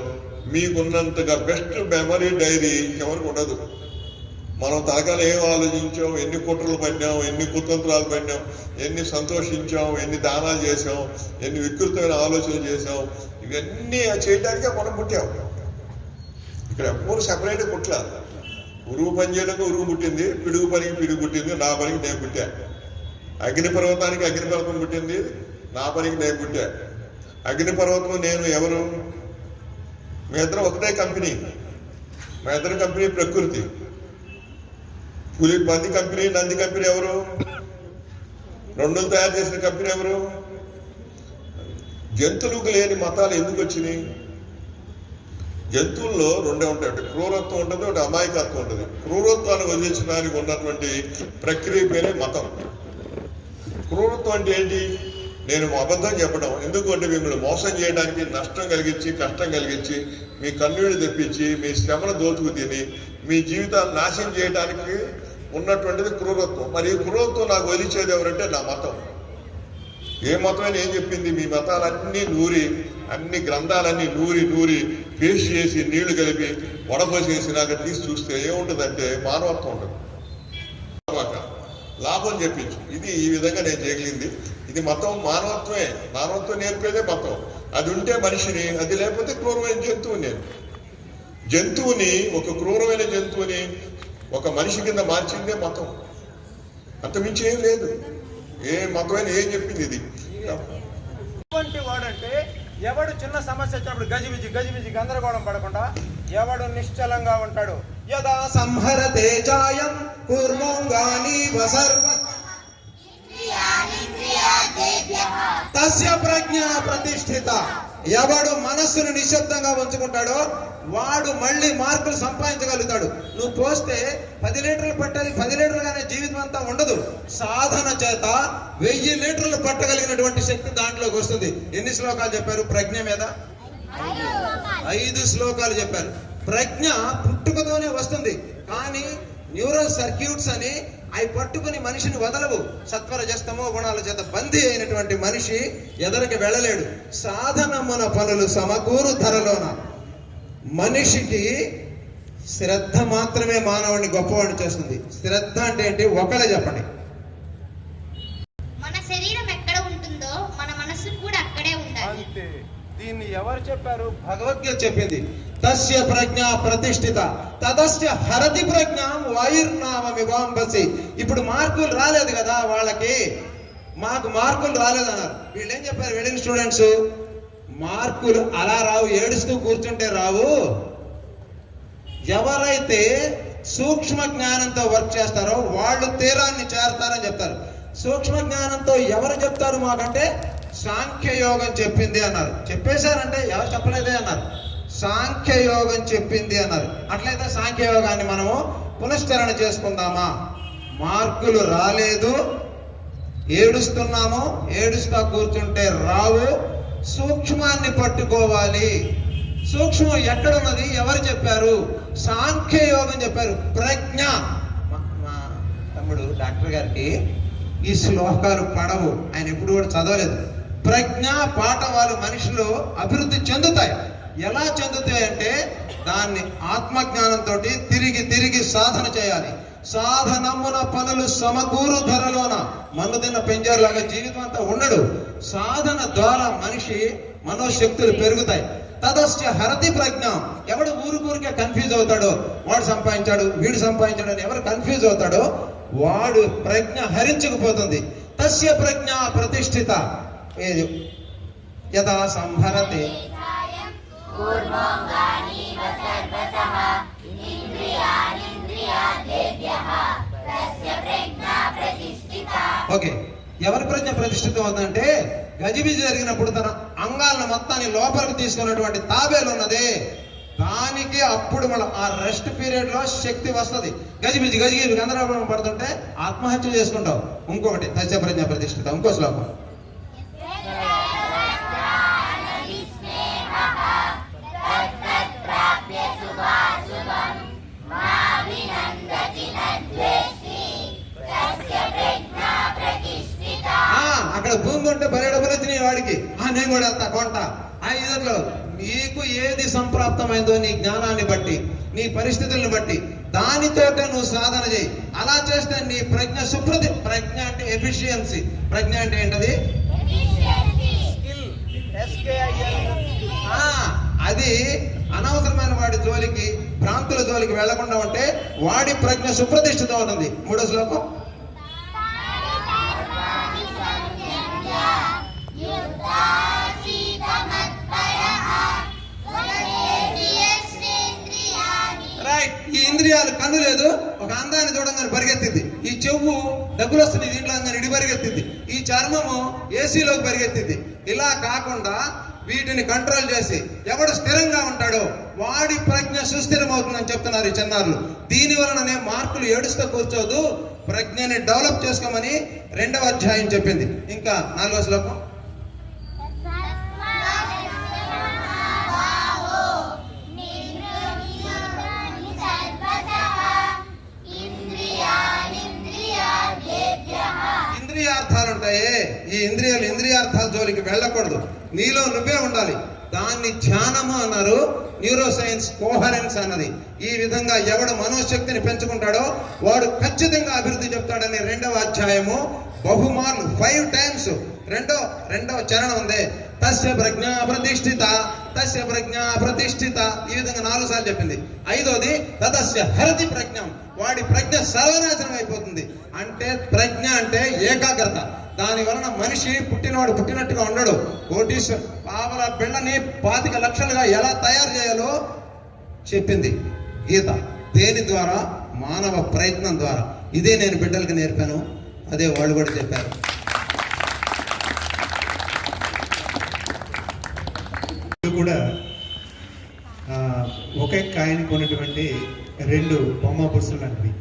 మీకున్నంతగా బెస్ట్ మెమరీ డైరీ ఎవరికి ఉండదు. మనం తరకాలు ఏం ఆలోచించాం, ఎన్ని కుట్రలు పడినాం, ఎన్ని కుతంత్రాలు పడినాం, ఎన్ని సంతోషించాం, ఎన్ని దానాలు చేసాం, ఎన్ని వికృతమైన ఆలోచనలు చేసాం, ఇవన్నీ చేయడానికే మనం పుట్టాం. ఇక్కడ ఎవ్వరు సెపరేట్ పుట్ల. ఉరుగు పని చేయడానికి ఉరుగు పుట్టింది, పిడుగు పనికి పిడుగు పుట్టింది, నా పనికి నేను పుట్టా. అగ్నిపర్వతానికి అగ్నిపర్వతం పుట్టింది, నా పనికి నేను పుట్టా. అగ్నిపర్వతం నేను ఎవరు? మీ ఇద్దరు ఒకటే కంపెనీ. మా ఇద్దరు కంపెనీ ప్రకృతి. పులి పంది కంపెనీ, నంది కంపెనీ ఎవరు? రెండులు తయారు చేసిన కంపెనీ ఎవరు? జంతువులకు లేని మతాలు ఎందుకు వచ్చినాయి? జంతువుల్లో రెండే ఉంటాయి, ఒకటి క్రూరత్వం ఉంటుంది, ఒకటి అమాయకత్వం ఉంటుంది. క్రూరత్వాన్ని వదిలించడానికి ఉన్నటువంటి ప్రక్రియ పేరే మతం. క్రూరత్వం అంటే ఏంటి? నేను అబద్ధం చెప్పడం. ఎందుకంటే మిమ్మల్ని మోసం చేయడానికి, నష్టం కలిగించి, కష్టం కలిగించి, మీ కన్నీళ్లు తెప్పించి, మీ శ్రమను దోచుకు తిని, మీ జీవితాన్ని నాశనం చేయడానికి ఉన్నటువంటిది క్రూరత్వం. మరి ఈ క్రూరత్వం నాకు వదిలించేది ఎవరంటే నా మతం. ఏ మతమైనా ఏం చెప్పింది? మీ మతాలన్నీ నూరి, అన్ని గ్రంథాలన్నీ నూరి పేస్ట్ చేసి, నీళ్లు కలిపి వడపోసేసి నాకు తీసి చూస్తే ఏముంటుందంటే మానవత్వం ఉంటుంది. లాభం చెప్పించు. ఇది ఈ విధంగా నేను చేయగలిగింది. ఇది మతం. మానవత్వమే. మానవత్వం నేర్పేదే మతం. అది ఉంటే మనిషిని, అది లేకపోతే క్రూరమైన జంతువు. నేను జంతువుని, ఒక క్రూరమైన జంతువుని ఒక మనిషి కింద మార్చిందే మతం. అంతమించి ఏం లేదు. ఏ మతమైన ఏం చెప్పింది ఇది. వాడంటే ఎవడు చిన్న సమస్య వచ్చినప్పుడు గజిబిజి గందరగోళం పడకుండా ఎవడు నిశ్చలంగా ఉంటాడు. యదా సంహరతే చాయం కూర్మోంగాని వసర్వ తస్య ప్రజ్ఞ ప్రతిష్ఠిత. ఎవడు మనస్సును నిశ్శబ్దంగా ఉంచుకుంటాడో వాడు మళ్ళీ మార్కులు సంపాదించగలుగుతాడు. నువ్వు పోస్తే 10 లీటర్లు పట్టాలి, 10 లీటర్లుగానే జీవితం అంతా ఉండదు. సాధన చేత 1000 లీటర్లు పట్టగలిగినటువంటి శక్తి దాంట్లోకి వస్తుంది. ఎన్ని శ్లోకాలు చెప్పారు ప్రజ్ఞ మీద? 5 శ్లోకాలు చెప్పారు. ప్రజ్ఞ పుట్టుకతోనే వస్తుంది, కానీ న్యూరల్ సర్క్యూట్స్ అని అవి పట్టుకుని మనిషిని వదలవు. సత్వరజస్తమో గుణాల చేత బందీ అయినటువంటి మనిషి ఎదరికి వెళ్ళలేడు. సాధనమున పనులు సమకూరు ధరలోన. మనిషికి శ్రద్ధ మాత్రమే మానవుడిని గొప్పవాడిని చేస్తుంది. శ్రద్ధ అంటే ఏంటి? ఒకళ్ళే చెప్పండి. మన శరీరం ఎక్కడ ఉంటుందో మన మనసు కూడా అక్కడే ఉండాలి. దీన్ని ఎవరు చెప్పారు? భగవద్గీత చెప్పింది. తస్య ప్రజ్ఞ ప్రతిష్ఠిత తదస్య హరతి ప్రజ్ఞాం వాయుర్నామమివాంబసి. ఇప్పుడు మార్కులు రాలేదు కదా వాళ్ళకి, మాకు మార్కులు రాలేదన్నారు. వీళ్ళు ఏం చెప్పారు? వెళ్ళిన స్టూడెంట్స్, మార్కులు అలా రావు, ఏడుస్తూ కూర్చుంటే రావు. ఎవరైతే సూక్ష్మ జ్ఞానంతో వర్క్ చేస్తారో వాళ్ళు తీరాన్ని చేరతారని చెప్తారు. సూక్ష్మ జ్ఞానంతో ఎవరు చెప్తారు మాకంటే సాంఖ్యయోగం చెప్పింది అన్నారు. చెప్పేశారంటే ఎవరు చెప్పలేదే అన్నారు. సాంఖ్యయోగం చెప్పింది అన్నారు. అట్లయితే సాంఖ్యయోగాన్ని మనము పునశ్చరణ చేసుకుందామా? మార్కులు రాలేదు, ఏడుస్తున్నాము, ఏడుస్తా కూర్చుంటే రావు. సూక్ష్మాన్ని పట్టుకోవాలి. సూక్ష్మం ఎక్కడున్నది? ఎవరు చెప్పారు? సాంఖ్యయోగం చెప్పారు. ప్రజ్ఞ. మా తమ్ముడు డాక్టర్ గారికి ఈ శ్లోకాలు పడవు, ఆయన ఎప్పుడు కూడా చదవలేదు. ప్రజ్ఞ పాఠవాలు మనిషిలో అభివృద్ధి చెందుతాయి. ఎలా చెందుతాయి అంటే దాన్ని ఆత్మజ్ఞానంతో తిరిగి తిరిగి సాధన చేయాలి. సాధనమున పనులు సమకూరు ధరలోన మన్నుదిన్న పెంజారులాగా జీవితం అంతా ఉండడు. సాధన ద్వారా మనిషి మనోశక్తులు పెరుగుతాయి. తదస్య హరతి ప్రజ్ఞ. ఎవడు ఊరికే కన్ఫ్యూజ్ అవుతాడో, వాడు సంపాదించాడు, వీడు సంపాదించాడు అని ఎవరు కన్ఫ్యూజ్ అవుతాడో వాడు ప్రజ్ఞ హరించుకుపోతుంది. తస్య ప్రజ్ఞ ప్రతిష్ఠిత యదా సంహరతి. ఓకే, ఎవరి ప్రజ్ఞ ప్రతిష్ఠితం అవుతుందంటే గజిబిజి జరిగినప్పుడు తన అంగాలను మొత్తాన్ని లోపలికి తీసుకున్నటువంటి తాబేలు ఉన్నదే, దానికి అప్పుడు మనం ఆ రెస్ట్ పీరియడ్ లో శక్తి వస్తుంది. గజిబిజి గజిబిజి గందరగోళం పడుతుంటే ఆత్మహత్య చేసుకుంటావు. ఇంకొకటి తస్య ప్రజ్ఞ ప్రతిష్ఠిత. ఇంకో శ్లోకం. అక్కడ భూమి ఉంటే భలే డబ్బులు వచ్చినాయి వాడికి, నేను కూడా వెళ్తా కొంట. ఆ ఇదిలో నీకు ఏది సంప్రాప్తమైందో నీ జ్ఞానాన్ని బట్టి, నీ పరిస్థితులను బట్టి దానితోటే నువ్వు సాధన చేయి. అలా చేస్తే నీ ప్రజ్ఞ సుప్రతి. ప్రజ్ఞ అంటే ఎఫిషియన్సీ. ప్రజ్ఞ అంటే ఏంటది? అది అనవసరమైన వాడి జోలికి, భ్రాంతుల జోలికి వెళ్లకుండా ఉంటే వాడి ప్రజ్ఞ సుప్రతిష్ఠితం అవుతుంది. మూడో శ్లోకం. రైట్. ఈ ఇంద్రియాలు, కన్ను లేదు, ఒక అందాన్ని చూడంగానే పరిగెత్తింది. ఈ చెవు డబ్బులు వస్తుంది దీంట్లో అందని ఇడి పరిగెత్తింది. ఈ చర్మము ఏసీలోకి పరిగెత్తింది. ఇలా కాకుండా వీటిని కంట్రోల్ చేసి ఎవడు స్థిరంగా ఉంటాడో వాడి ప్రజ్ఞ సుస్థిరం అవుతుందని చెప్తున్నారు ఈ చిన్నారులు. దీని వలననే మార్కులు ఏడుస్తూ కూర్చోదు, ప్రజ్ఞని డెవలప్ చేసుకోమని 2వ అధ్యాయం చెప్పింది. ఇంకా 4వ శ్లోకం. ఇంద్రియార్థాలు ఉంటాయే, ఈ ఇంద్రియార్థాల జోలికి వెళ్ళకూడదు. నీలో నువ్వే ఉండాలి. దాన్ని ధ్యానము అన్నారు. న్యూరో సైన్స్ కోహరెన్స్ అన్నది. ఈ విధంగా ఎవడు మనోశక్తిని పెంచుకుంటాడో వాడు ఖచ్చితంగా అభివృద్ధి చెప్తాడని 2వ అధ్యాయము బహుమార్లు 5 టైమ్స్ రెండవ చరణం ఉంది. తస్య ప్రజ్ఞ ప్రతిష్ఠిత, తస్య ప్రజ్ఞ ప్రతిష్ఠిత. ఈ విధంగా 4 సార్లు చెప్పింది. 5వది తదస్య హరతి ప్రజ్ఞం. వాడి ప్రజ్ఞ సర్వనాశనం అయిపోతుంది. అంటే ప్రజ్ఞ అంటే ఏకాగ్రత. దాని వలన మనిషి పుట్టినవాడు పుట్టినట్టుగా ఉండడు. కోటీశ్వర్ పావల బిళ్ళని 25 లక్షలుగా ఎలా తయారు చేయాలో చెప్పింది గీత. దేని ద్వారా? మానవ ప్రయత్నం ద్వారా. ఇదే నేను బిడ్డలకు నేర్పాను, అదే వాళ్ళు కూడా చెప్పారు. కూడా ఒకే కాయనికి ఉన్నటువంటి 2 బొమ్మ పుస్తలు లాంటివి.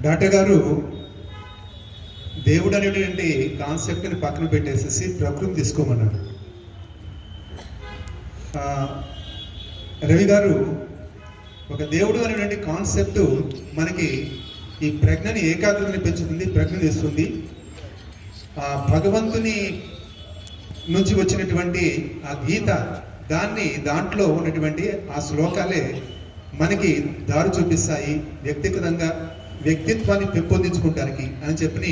డాక్టర్ గారు దేవుడు అనేటువంటి కాన్సెప్ట్ని పక్కన పెట్టేసేసి ప్రకృతి తీసుకోమన్నారు. రవి గారు ఒక దేవుడు అనేటువంటి కాన్సెప్ట్ మనకి ఈ ప్రజ్ఞని, ఏకాగ్రతని పెంచుతుంది, ప్రజ్ఞని ఇస్తుంది. ఆ భగవంతుని నుంచి వచ్చినటువంటి ఆ గీత, దాంట్లో ఉన్నటువంటి ఆ శ్లోకాలే మనకి దారి చూపిస్తాయి వ్యక్తిత్వాన్ని పెంపొందించుకోవడానికి అని చెప్పి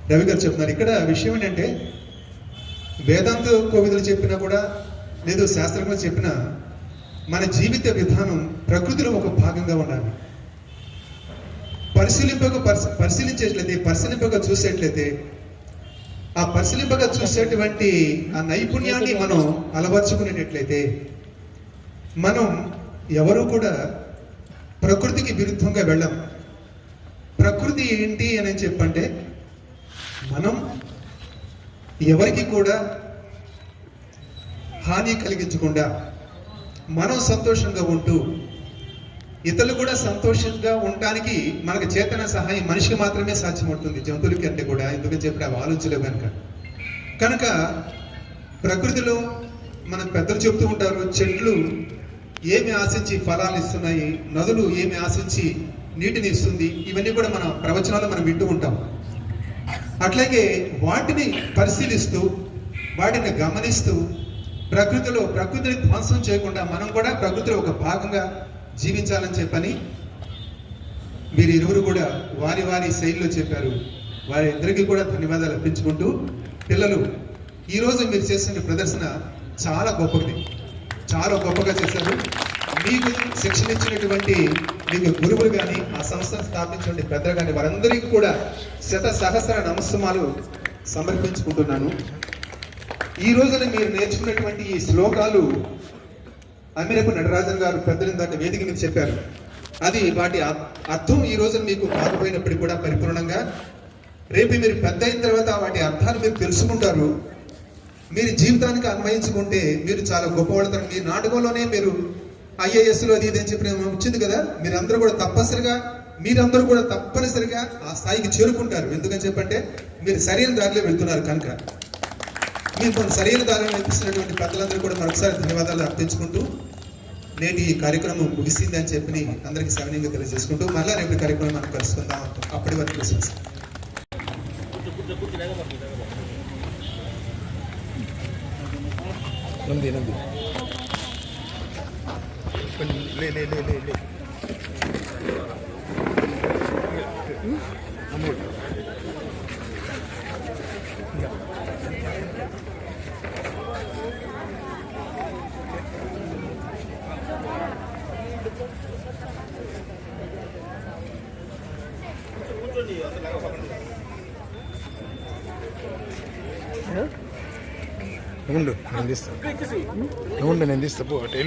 రవి గారు చెప్తున్నారు. ఇక్కడ విషయం ఏంటంటే వేదాంత కోవిదులు చెప్పినా కూడా లేదు, శాస్త్రంగా చెప్పినా మన జీవిత విధానం ప్రకృతిలో ఒక భాగంగా ఉండాలి. పరిశీలింపగా చూసేట్లయితే ఆ పరిశీలింపగా చూసేటువంటి ఆ నైపుణ్యాన్ని మనం అలవర్చుకునేటట్లయితే మనం ఎవరు కూడా ప్రకృతికి విరుద్ధంగా వెళ్ళం. ప్రకృతి ఏంటి అని చెప్పంటే మనం ఎవరికి కూడా హాని కలిగించకుండా మనం సంతోషంగా ఉంటూ ఇతరులు కూడా సంతోషంగా ఉండటానికి మనకు చేతన సహాయం మనిషికి మాత్రమే సాధ్యమవుతుంది, జంతువులకి అంటే కూడా, ఎందుకని చెప్పి అవి ఆలోచించలేవు కనుక ప్రకృతిలో మన పెద్దలు చెప్తూ ఉంటారు, చెట్లు ఏమి ఆశించి ఫలాలు ఇస్తున్నాయి, నదులు ఏమి ఆశించి నీటిని ఇస్తుంది, ఇవన్నీ కూడా మన ప్రవచనాలు మనం వింటూ ఉంటాం. అట్లాగే వాటిని పరిశీలిస్తూ వాటిని గమనిస్తూ ప్రకృతిని ధ్వంసం చేయకుండా మనం కూడా ప్రకృతిలో ఒక భాగంగా జీవించాలని చెప్పని వీరి ఇరువురు కూడా వారి వారి శైలిలో చెప్పారు. వారి ఇద్దరికి కూడా ధన్యవాదాలు అర్పించుకుంటూ, పిల్లలు ఈరోజు మీరు చేసిన ప్రదర్శన చాలా గొప్పది, చాలా గొప్పగా చేశారు. మీకు శిక్షణ ఇచ్చినటువంటి మీకు గురువులు కానీ ఆ సంస్థను స్థాపించినటువంటి పెద్దలు కానీ వారందరికీ కూడా శత సహస్ర నమస్సుమాలు సమర్పించుకుంటున్నాను. ఈ రోజున మీరు నేర్చుకున్నటువంటి ఈ శ్లోకాలు అమీరపు నటరాజన్ గారు పెద్దలు ఇందాక వేదిక మీద చెప్పారు. అది వాటి అర్థం ఈ రోజున మీకు కాకపోయినప్పటికీ కూడా పరిపూర్ణంగా రేపు మీరు పెద్ద అయిన తర్వాత వాటి అర్థాలు మీరు తెలుసుకుంటారు. మీరు జీవితానికి అన్వయించుకుంటే మీరు చాలా గొప్పవాడతారు. మీ నాటకంలోనే మీరు IASలో అది ఇది అని చెప్పి వచ్చింది కదా, మీరందరూ కూడా తప్పనిసరిగా ఆ స్థాయికి చేరుకుంటారు. ఎందుకని చెప్పంటే మీరు సరైన దారిలో వెళ్తున్నారు కనుక. మీరు మన సరైన దారిలో నడిపిస్తున్నటువంటి పెద్దలందరూ కూడా మరొకసారి ధన్యవాదాలు అర్పించుకుంటూ నేటి ఈ కార్యక్రమం ముగిసింది అని చెప్పి అందరికీ సవినయంగా తెలియజేసుకుంటూ మళ్ళా రేపు కార్యక్రమం మనం కలుసుకుందాం. అప్పటి వరకు చూస్తాం. నంది లే అమూల్ ఉండు నేను తీస్తా పో.